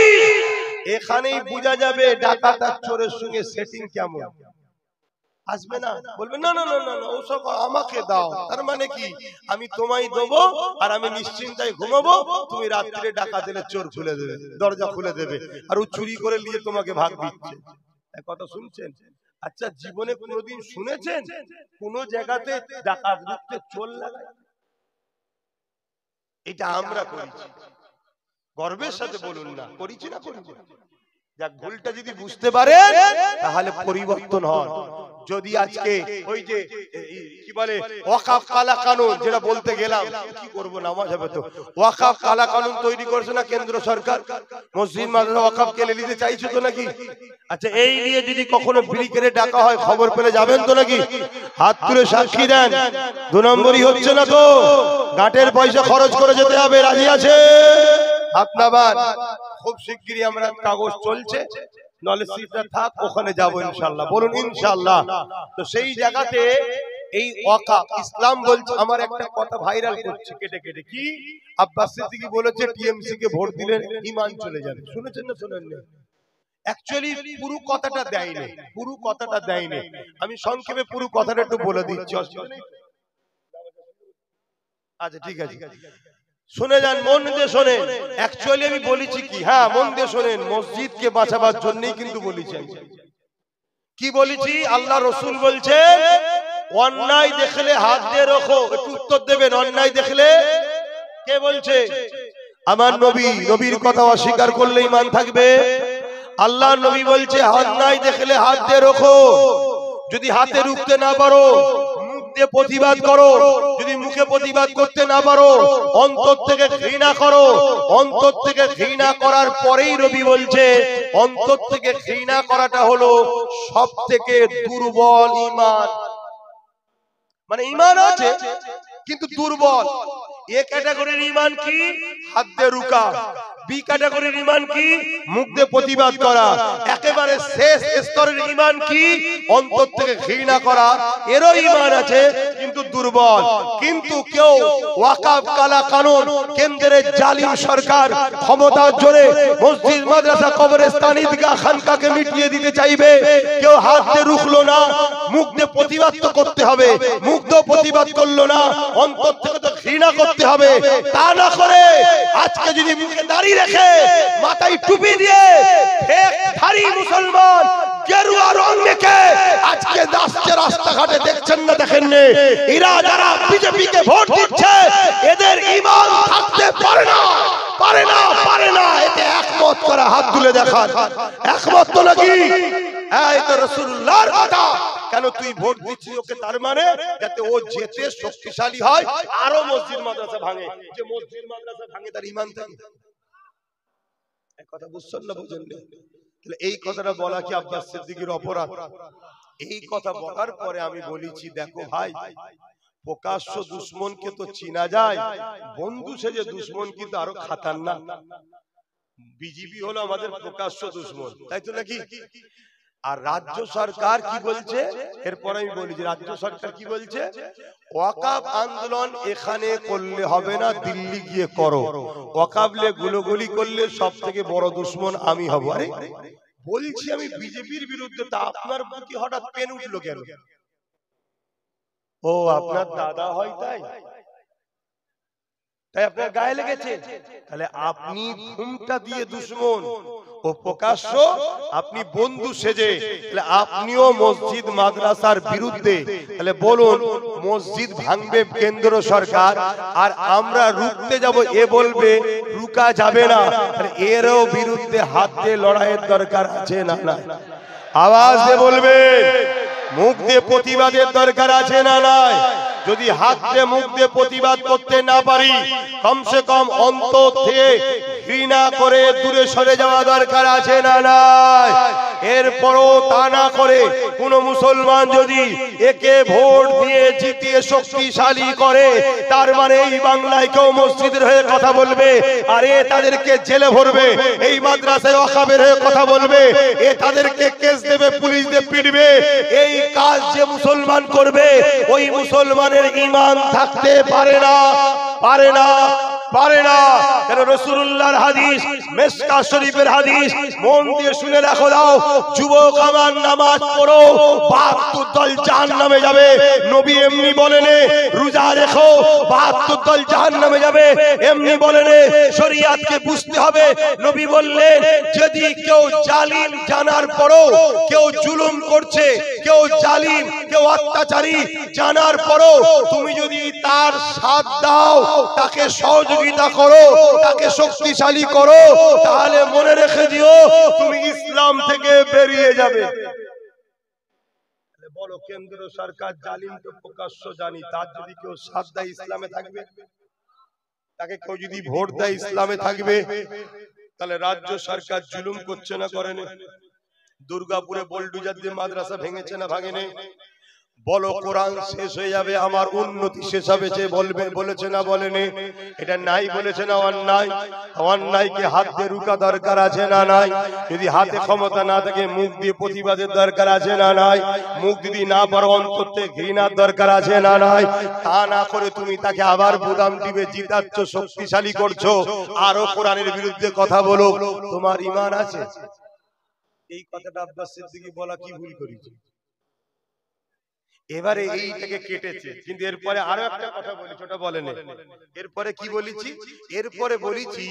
A: এখানেই বোঝা যাবে ডাকাত আর চোরের সঙ্গে সেটিং কেমন। আসবে না, বলবে না না না না ওসব আমাকে দাও, তার মানে কি আমি তোমায় দেবো আর আমি নিশ্চিন্তায় ঘুমাবো, তুমি রাত্রে ডাকাত এলে চোর খুলে দেবে, দরজা খুলে দেবে, আর ও চুরি করে নিয়ে তোমাকে ভাগ দিচ্ছে। কথা শুনছেন? আচ্ছা, জীবনে কোনোদিন শুনেছেন কোন জায়গাতে ডাকাত ঢুকতে চোর লাগায়? এটা আমরা করেছি, গর্বের সাথে বলুন না করেছি না করেছি। যাক, ভুলটা যদি বুঝতে পারেন তাহলে পরিবর্তন হন। যদি আজকে ওই যে কি বলে ওয়াকফ কালা কানুন, যেটা বলতে গেলাম, কি করব নামাজ হবে তো, ওয়াকফ কালা কানুন তৈরি করেছে না কেন্দ্র সরকার, মসজিদ মাদ্রাসা ওয়াকফ কেলে নিতে চাইছে তো নাকি? আচ্ছা, এই নিয়ে যদি কখনো ব্রিকেরে ডাকা হয় খবর পেলে যাবেন তো নাকি? হাত তুলে সাক্ষী দেন। 2 নম্বরই হচ্ছে না তো, গাঁটের পয়সা খরচ করে যেতে হবে, রাজি আছে? হাত নামান। খুব শিগগিরই আমরা কাগজ চলছে, নলেজ সিটটা থাক, ওখানে যাব ইনশাআল্লাহ। বলুন ইনশাআল্লাহ। তো সেই জায়গাতে এই ওয়াকফ ইসলাম বলছে, আমার একটা কথা ভাইরাল করছে কেটে কেটে, কি আব্বাস সিদ্দিকী বলেছে টিএমসি কে ভোট দিলে ঈমান চলে যাবে। শুনেছেন না শুনেননি? অ্যাকচুয়ালি পুরো কথাটা দেয়নি, পুরো কথাটা দেয়নি। আমি সংক্ষেপে পুরো কথাটা একটু বলে দিচ্ছি। আচ্ছা ঠিক আছে, শুনে যান, মন দিয়ে শোনেন। অ্যাকচুয়ালি আমি বলেছি কি, হ্যাঁ মন দিয়ে শোনেন, মসজিদকে বাঁচাবার জন্যই কিন্তু বলেছি। কি বলেছি? আল্লাহ রসুল বলছেন অন্যায় দেখলে হাত দিয়ে রাখো। একটু উত্তর দেবেন, অন্যায় দেখলে কে বলছে? আমার নবী। নবীর কথা অস্বীকার করলে ঈমান থাকবে? আল্লাহ নবী বলছে অন্যায় দেখলে হাত দিয়ে রাখো। যদি হাতে রুখতে না পারো মুখ দিয়ে প্রতিবাদ করো, যদি মুখে প্রতিবাদ করতে না পারো অন্তর থেকে ঘৃণা করো। অন্তর থেকে ঘৃণা করার পরেই নবী বলছে অন্তর থেকে ঘৃণা করাটা হলো সবথেকে দুর্বল ঈমান। মানে ঈমান আছে কিন্তু দুর্বল। এ ক্যাটাগরির ঈমান কি? হাত দিয়ে রুকা। বি ক্যাটাগরির ঈমান কি? মুখ দিয়ে প্রতিবাদ করা। একেবারে শেষ স্তরের ঈমান কি? অন্তর থেকে ঘৃণা করা। এরও ঈমান আছে কিন্তু দুর্বল। কিন্তু কেউ ওয়াকফ কালা কানুন কেন্দ্রের জালিম সরকার ক্ষমতার জোরে মসজিদ মাদ্রাসা কবরস্থান ঈদগাহ খানকাকে মিটিয়ে দিতে চাইবে, কেউ হাত দিয়ে রুখলো না, মুখ দিয়ে প্রতিবাদ তো করতে হবে। মুখ দিয়ে প্রতিবাদ করলো না, অন্তর থেকে তো ঘৃণা করতে হবে। তা না করে আজকে যদি মুখে দাড়ি রেখে মাথায় টুপি দিয়ে ধারী মুসলমান গেরুয়া রং মেখে আজকে রাস্তাঘাটে দেখছেন না দেখেন না, এরা যারা বিজেপি কে ভোট দিচ্ছে এদের ঈমান থাকতে পারে না, পারে না, পারে না। এতে একমত করা হাত তুলে দেখান। একমত তো নাকি? এই তো রাসূলুল্লাহর কথা। কেন তুই ভোট দিচ্ছিস ওকে? তার মানে যাতে ও যেতে শক্তিশালী হয়, আরো মসজিদ মাদ্রাসা ভাঙে। যে মসজিদ মাদ্রাসা ভাঙে তার ঈমান থাকে। এই কথা বুঝছেন না? বুঝেন না? তাহলে এই কথাটা বলা কি আব্বাস সিদ্দিকীর অপরাধ? এই কথা বলার পরে আমি বলেছি, দেখো ভাই, প্রকাশ্য দুশ্মনকে তো চিনা যায়, বন্ধু সেজে দুশ্মন কিন্তু আরো খাতারনাক। বিজেপি হলো আমাদের প্রকাশ্য দুশ্মন, তাই তো নাকি? আর রাজ্য সরকার কি বলছে? এরপর আমি বলি যে রাজ্য সরকার কি বলছে, ওয়াকফ আন্দোলন এখানে করলে হবে না, দিল্লি গিয়ে করো। ওয়াকফলে গুলোগুলি করলে সব থেকে বড় দুশ্মন আমি হব। আরে বলছি আমি বিজেপির বিরুদ্ধে, তা আপনার বুকে হঠাৎ পেন উঠলো কেন? ও আপনার দাদা হয় তাই তাই আপনার গায়ে লেগেছে? তাহলে আপনি ঘুমটা দিয়ে দুশ্মন ও প্রকাশ্য আপনি বন্ধু সেজে, তাহলে আপনিও মসজিদ মাদ্রাসার বিরুদ্ধে। তাহলে বলুন, মসজিদ ভাঙবে কেন্দ্র সরকার আর আমরা রুখতে যাব, এ বলবে রুকা যাবে না। এরও বিরুদ্ধে হাত দিয়ে লড়াইয়ের দরকার আছে না? না, আওয়াজ দিয়ে বলবেন। মুখ দিয়ে প্রতিবাদের দরকার আছে না? নাই। যদি হাত দিয়ে মুখ দিয়ে প্রতিবাদ করতে না পারি, কমসে কম অন্তর থেকে ঘৃণা করে দূরে সরে যাওয়া দরকার আছে না? নাই। এরপরও তা না করে কোন মুসলমান যদি একে ভোট দিয়ে জিতিয়ে শক্তিশালী করে, তার মানে এই বাংলায় কেউ মসজিদের হয়ে কথা বলবে আর এ তাদেরকে জেলে ভরবে, এই মাদ্রাসায় ওয়াকফের হয়ে কথা বলবে এ তাদেরকে কেস দেবে, পুলিশ দিয়ে পিটবে। এই কাজ যে মুসলমান করবে ওই মুসলমানের ঈমান থাকতে পারে না, পারে না, পারে না। কারণ রাসূলুল্লাহর হাদিস, মিশকা শরীফের হাদিস, মন দিয়ে শুনে রাখো। দাও যুবক আমার, নামাজ পড়ো, ৭২ দল জাহান্নামে যাবে। নবী এমনি বলেন রোজা রেখো, ৭২ দল জাহান্নামে যাবে, এমনি বলেন। শরীয়তকে বুঝতে হবে। নবী বললেন, যদি কেউ জালিম জানার পরও, কেউ জুলুম করছে, কেউ জালিম, কেউ অত্যাচারী জানার পরও তুমি যদি তার সাথ দাও, তাকে সহযোগিতা করো, তাকে শক্তিশালী করো, তাহলে মনে রেখে দিও তুমি ইসলাম থেকে বেরিয়ে যাবে। বলো, কেন্দ্র সরকার জালিমকে প্রকাশ্য জানি, তার যদি কেউ সাথ দেয় ইসলামে থাকবে? তাকে কেউ যদি ভোট দেয় ইসলামে থাকবে? তাহলে রাজ্য সরকার জুলুম করছে না করে না? দুর্গাপুরে বোলডুজার দিয়ে মাদ্রাসা ভেঙেছে না ভাঙেনি? বলো, কোরআন শেষ হয়ে যাবে, আমার উন্নতি শেষ হবে যে বলবে, বলেছে না বলেনি? এটা নাই বলেছে না অন্যায়? অন্যায়কে হাত দিয়ে রুকা দরকার আছে না? নাই। যদি হাতে ক্ষমতা না থাকে মুখ দিয়ে প্রতিবাদের দরকার আছে না? নাই। মুখ যদি না পারো অন্তর থেকে ঘৃণার দরকার আছে না? নাই। তা না করে তুমি তাকে আবার বুদাম টিপে জিতাচ্ছ, শক্তিশালী করছো, আরো কোরআনের বিরুদ্ধে কথা বলো, তোমার ঈমান আছে? এই কথাটা আব্বাস সিদ্দিকী বলা কি ভুল করেছে? এবারে এইটাকে কেটেছে। কিন্তু এরপরে আরো একটা কথা বলেছি, ওটা বলেন। এরপরে কি বলেছি? এরপরে বলেছি,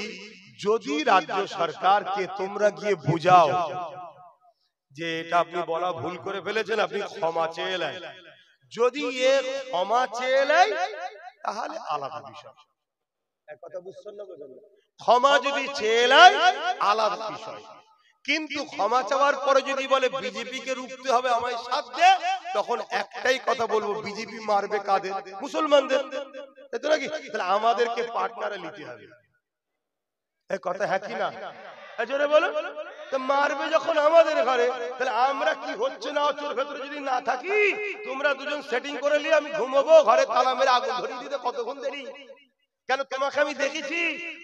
A: যদি রাজ্য সরকারকে তোমরা গিয়ে বুঝাও যে এটা আপনি বলা ভুল করে ফেলেছেন, আপনি ক্ষমা চেয়ে এলেন, যদি এ ক্ষমা চেয়ে এলেন তাহলে আলাদা বিষয়। এক কথা বুঝছেন না? ক্ষমা যদি চেয়ে এলেন আলাদা বিষয়। কিন্তু ক্ষমা চাওয়ার পরে যদি বলে বিজেপি কে রুখতে হবে, আমায় সাথ দে, তখন একটাই কথা বলবো, বিজেপি মারবে কাদের? মুসলমানদের। তাই তো নাকি? তাহলে আমাদেরকে পার্টনারে নিতে হবে। এই কথা হ্যাঁ কি না? জোরে বলো। তো মারবে যখন আমাদের ঘরে, তাহলে আমরা কি হচ্ছে না হচ্ছে ওর ভেতরে যদি না থাকি, তোমরা দুজন সেটিং করে নিয়ে আমি ঘুমাবো, ঘরে তালা মেরে আগুন ধরিয়ে দিতে কতক্ষণ দেরি? কেন তোমাকে আমি দেখেছি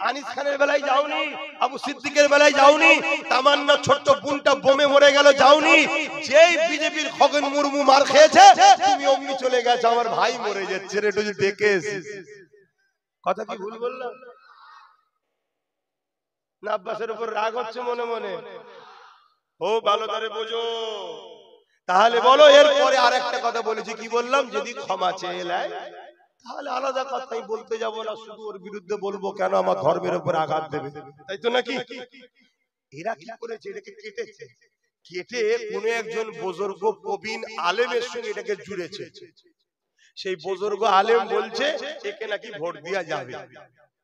A: আনিস খানের বেলায় যাওনি, আবু সিদ্দিকের বেলায় যাওনি, তামান্না ছোট্ট বোনটা বোমে মরে গেল যাওনি, যেই বিজেপির খগন মুর্মু মার খেয়েছে তুমি অমনি চলে গেছো আমার ভাই মরে যাচ্ছে রে, একটু দেখে এসেছিস। কথা কি ভুল বললাম না? আব্বাসের উপর রাগ হচ্ছে মনে মনে? ও ভালো করে বোঝো। তাহলে বলো, এরপরে আরেকটা কথা বলেছি, কি বললাম? যদি ক্ষমা চেয়ে নেয় তাহলে আলাদা কথাই বলতে যাব না, শুধু ওর বিরুদ্ধে বলবো কেন আমার ধর্মের উপর আঘাত দেবে, তাই তো নাকি? এরা কি করেছে? এটাকে কেটেছে, কেটে কোনো একজন বুজুর্গ প্রবীণ আলেমের সঙ্গে এটাকে জুড়েছে। সেই বুজুর্গ আলেম বলছে একে নাকি ভোট দেওয়া যাবে,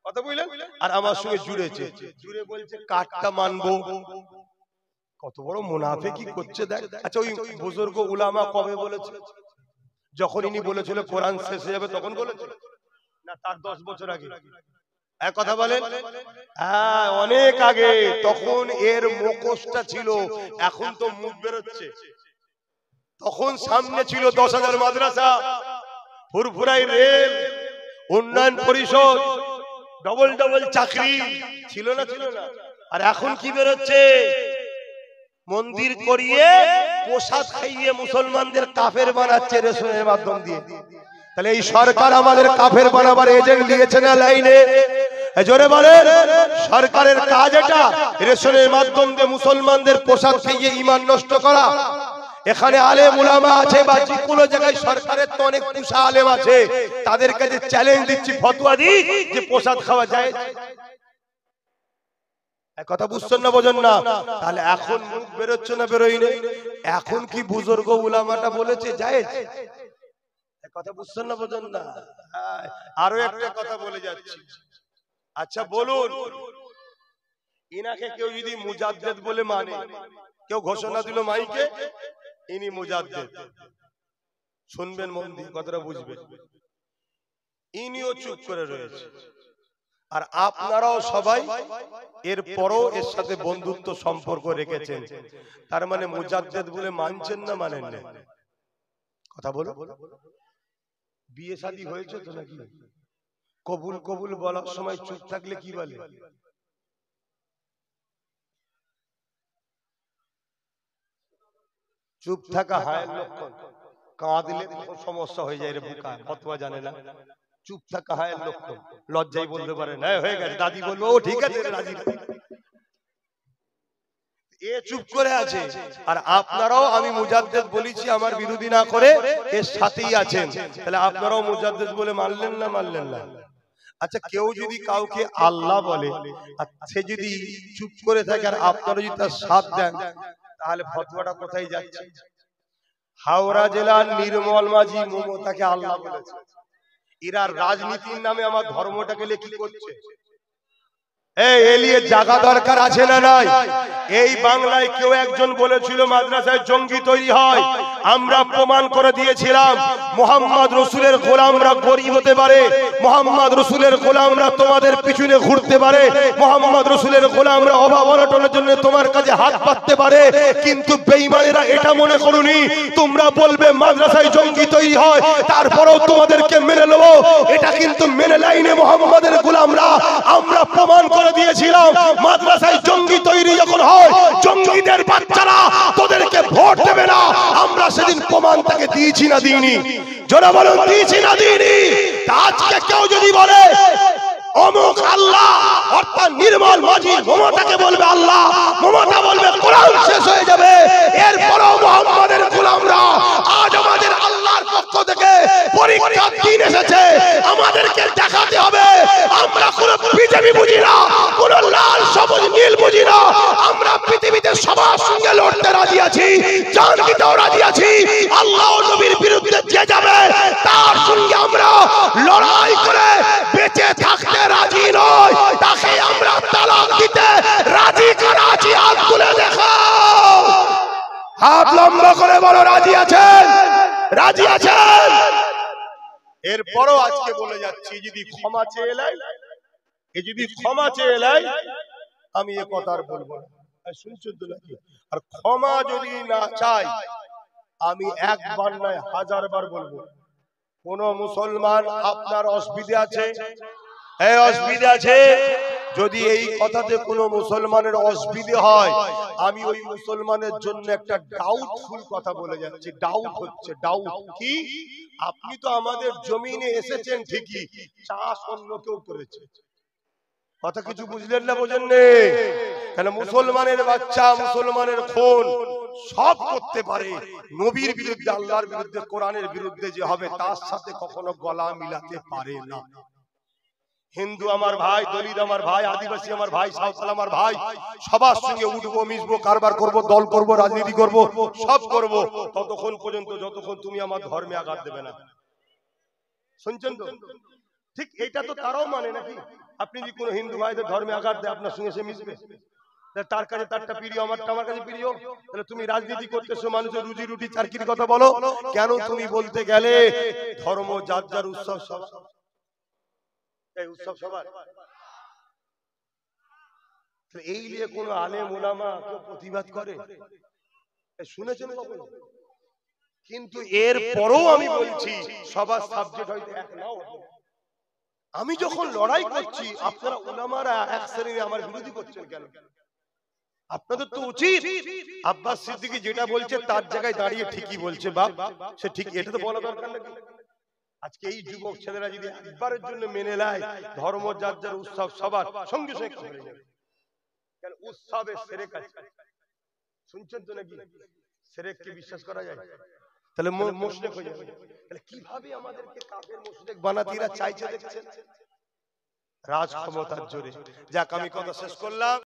A: কথা বললেন, আর আমার সঙ্গে জুড়েছে, জুড়ে বলছে কাটটা মানবো। কত বড় মুনাফিকি করছে দেখ। আচ্ছা ওই বুজুর্গ উলামা কবে বলেছে? যখন ইনি বলেছিল কোরআন শেষ হয়ে যাবে তখন বলেছে না তার 10 বছর আগে? এক কথা বলেন, হ্যাঁ অনেক আগে। তখন এর মুখোশটা ছিল, এখন তো মুখ বেরোচ্ছে। তখন সামনে ছিল 10,000 মাদ্রাসা, ফুরফুরাই রেল, উন্নয়ন পরিষদ, ডবল ডবল চাকরি ছিল না? ছিল না? আর এখন কি বেরোচ্ছে? মন্দির করিয়ে প্রসাদ খাইয়ে মুসলমানদের কাফের বানাচ্ছে রেশনের মাধ্যম দিয়ে। তাহলে এই সরকার আমাদের কাফের বানাবার এজেন্ট দিয়েছে না লাইনে? জোরে বলেন, সরকারের কাজ এটা, রেশনের মাধ্যম দিয়ে মুসলমানদের প্রসাদ খাইয়ে ঈমান নষ্ট করা। এখানে আলেম উলামা আছে বা যে কোনো জায়গায় সরকারের তো অনেক পুষা আলেম আছে, তাদের কাছে চ্যালেঞ্জ দিচ্ছি, ফতোয়া দিই যে প্রসাদ খাওয়া যায়। কথা বুঝছেন না, বোঝেন না? তাহলে এখন মুখ বেরোচ্ছে না বেরোয়নি? এখন কি বুজুর্গ উলামাটা বলেছে জায়েজ? কথা বুঝছেন না, বোঝেন না? আরো একটা কথা বলে যাচ্ছি। আচ্ছা বলুন, ইনাকে কেউ যদি মুজাদ্দেদ বলে মানে, কেউ ঘোষণা দিল মাইকে ইনি মুজাদ্দেদ, শুনবেন মন দিয়ে, কথাটা বুঝবেন, ইনিও চুপ করে রয়েছে, আর আপনারাও সবাই এর পরও এর সাথে বন্ধুত্ব সম্পর্ক রেখেছেন, তার মানে মুজাদ্দেদ বলে মানছেন না মানেন না? কথা বলো। বিয়ে শাদী হয়েছে তো নাকি? কবুল কবুল বলার সময় চুপ থাকলে কি বলে? চুপ থাকা হায়ের লক্ষণ, কাঁদলে সমস্যা হয়ে যায় রে বুকা, ফতোয়া জানে না। চুপ থাকা হায়ের লক্ষণ, লজ্জাই বলতে পারে না হয়ে গেছে, দাদি বলবো ও ঠিক আছে রাজি, এ চুপ করে আছে। আর আপনারাও, আমি মুজাদ্দেদ বলেছি আমার বিরোধী না করে এর সাথেই আছেন, তাহলে আপনারাও মুজাদ্দেদ বলে মানলেন না মানলেন না? আচ্ছা কেউ যদি কাউকে আল্লাহ বলে আর সে যদি চুপ করে থাকে আর আপনারা যদি তার সাথ দেন, তাহলে ফতোয়াটা কোথায় যাচ্ছে? হাওড়া জেলার নির্মল মাঝি মমতাকে আল্লাহ বলেছে। এরা রাজনীতির নামে আমার ধর্মটাকে কি করছে? এলিয়ে জায়গা দরকার আছে না নাই? এই বাংলায় কেউ একজন বলেছিল মাদ্রাসায় জঙ্গি তৈরি হয়, আমরা প্রমাণ করে দিয়েছিলাম মুহাম্মদ রাসূলের গোলামরা গরীব হতে পারে, মুহাম্মদ রাসূলের গোলামরা তোমাদের পিছনে ঘুরতে পারে, মুহাম্মদ রাসূলের গোলামরা অভাব অনটনের জন্য তোমার কাছে হাত পাততে পারে, কিন্তু বেঈমানেরা এটা মনে করুনি তোমরা বলবে মাদ্রাসায় জঙ্গি তৈরি হয় তারপরেও তোমাদেরকে মেনে নেব, এটা কিন্তু মেনে লাইনে মুহাম্মদের গোলামরা। আমরা প্রমাণ করে দিয়েছিলাম মাদ্রাসায় জঙ্গি তৈরি যখন হয় জঙ্গিদের বাচ্চারা তোদেরকে ভোট দেবে না, আমরা সেদিন প্রমাণ তাকে দিয়েছি না দিইনি? জোরে বলুন দিয়েছি না দিইনি? আজকে কেউ যদি বলে অমুক আল্লাহ, অর্থাৎ নির্মল মাঝি মমতাকে বলবে আল্লাহ, মমতা বলবে কোরআন শেষ হয়ে যাবে, এরপরও মুহাম্মাদের গোলামরা আজ আমাদের আল্লাহর পক্ষ থেকে পরীক্ষার দিন এসেছে, আমাদেরকে দেখাতে হবে আমরা কোনো বিজেপি বুঝি না, কোনো লাল সবুজ নীল বুঝি না, আমরা পৃথিবীতে সবার সঙ্গে লড়তে রাজি আছি, জান দিতেও রাজি আছি। আল্লাহ ও নবীর বিরুদ্ধে যে যাবে তার সঙ্গে আমরা লড়াই করে বেঁচে থাকতে রাজি নয়, তাকে আমরা তালাক দিতে রাজি করা আছি। হাত তুলে দেখাও, হাত লম্বা করে বলো রাজি আছেন? রাজি আছেন? এরপরও আজকে বলে যাচ্ছি যদি ক্ষমা চেয়ে এলাই, যদি ক্ষমা চেয়ে এলাই, আমি এ কথা আর বলবো না। শুনছেন তো নাকি? আর ক্ষমা যদি না চাই, আমি একবার নয় 1000 বার বলবো, কোন মুসলমান আপনার অসুবিধা আছে, এই অসুবিধা আছে, যদি এই কথাতে কোনো মুসলমানের অসুবিধা হয়, আমি ওই মুসলমানের জন্য একটা ডাউটফুল কথা বলে যাচ্ছি। ডাউট হচ্ছে, ডাউট কি, আপনি তো আমাদের জমিনে এসেছেন ঠিকই, চাষ অন্য কেউ করেছে। কথা কিছু বুঝলেন না, বোঝেন নে? কেন মুসলমানের বাচ্চা, মুসলমানের খুন সব করতে পারে, নবীর বিরুদ্ধে, আল্লাহর বিরুদ্ধে, কোরআনের বিরুদ্ধে যে হবে তার সাথে কখনো গলা মিলাতে পারে না। হিন্দু আমার ভাই, দলিত আমার ভাই, আদিবাসী আমার ভাই, সাঁওতাল আমার ভাই, সবার সঙ্গে উঠবো, মিশবো, কারবার করব, দল করব, রাজনীতি করব, সব করব, ততক্ষণ পর্যন্ত যতক্ষণ তুমি আমার ধর্মে আঘাত দেবে না। শুনছেন তো? ঠিক এটা তো তারাও মানে নাকি? আপনি যদি কোনো হিন্দু ভাইদের ধর্মে আঘাত দেয়, আপনার সঙ্গে সে মিশবে? তার কাছে তারটা প্রিয়, আমারটা আমার কাছে প্রিয়। তাহলে তুমি রাজনীতি করতেছো, মানুষের রুজি রুটি চাকরির কথা বলো কেন? তুমি বলতে গেলে ধর্ম যার যার উৎসব সবার, এই উৎসব সবার। এই নিয়ে কোন আলেম ওলামা কেউ প্রতিবাদ করে? শুনেছেন কখনো? কিন্তু এর পরেও আমি বলছি, সবার সাবজেক্ট হয়তো এক নাও। আমি যখন লড়াই করছি, আপনারা ওলামারা এক শ্রেণী আমার বিরোধী করছেন কেন? আপনাদের তো উচিত আব্বাস সিদ্দিকী যেটা বলছে তার জায়গায় দাঁড়িয়ে ঠিকই বলছে, বাপ সে ঠিক, এটা তো বলা দরকার নাকি? আজকে এই যুবক ছেলেরা যদি একবারের জন্য মেনে নেয় ধর্ম যার যার উৎসব সবার, সঙ্গে সঙ্গে হয়ে যাবে। কেন? উৎসবে শিরক আছে। শুনছেন তো নাকি? শিরককে বিশ্বাস করা যায়? তাহলে মুশরিক হয়ে যাবে। তাহলে কিভাবে আমাদেরকে কাফের মুশরিক বানাতে এরা চাইছে দেখছেন? রাজ ক্ষমতার জোরে। যাক, আমি কথা শেষ করলাম।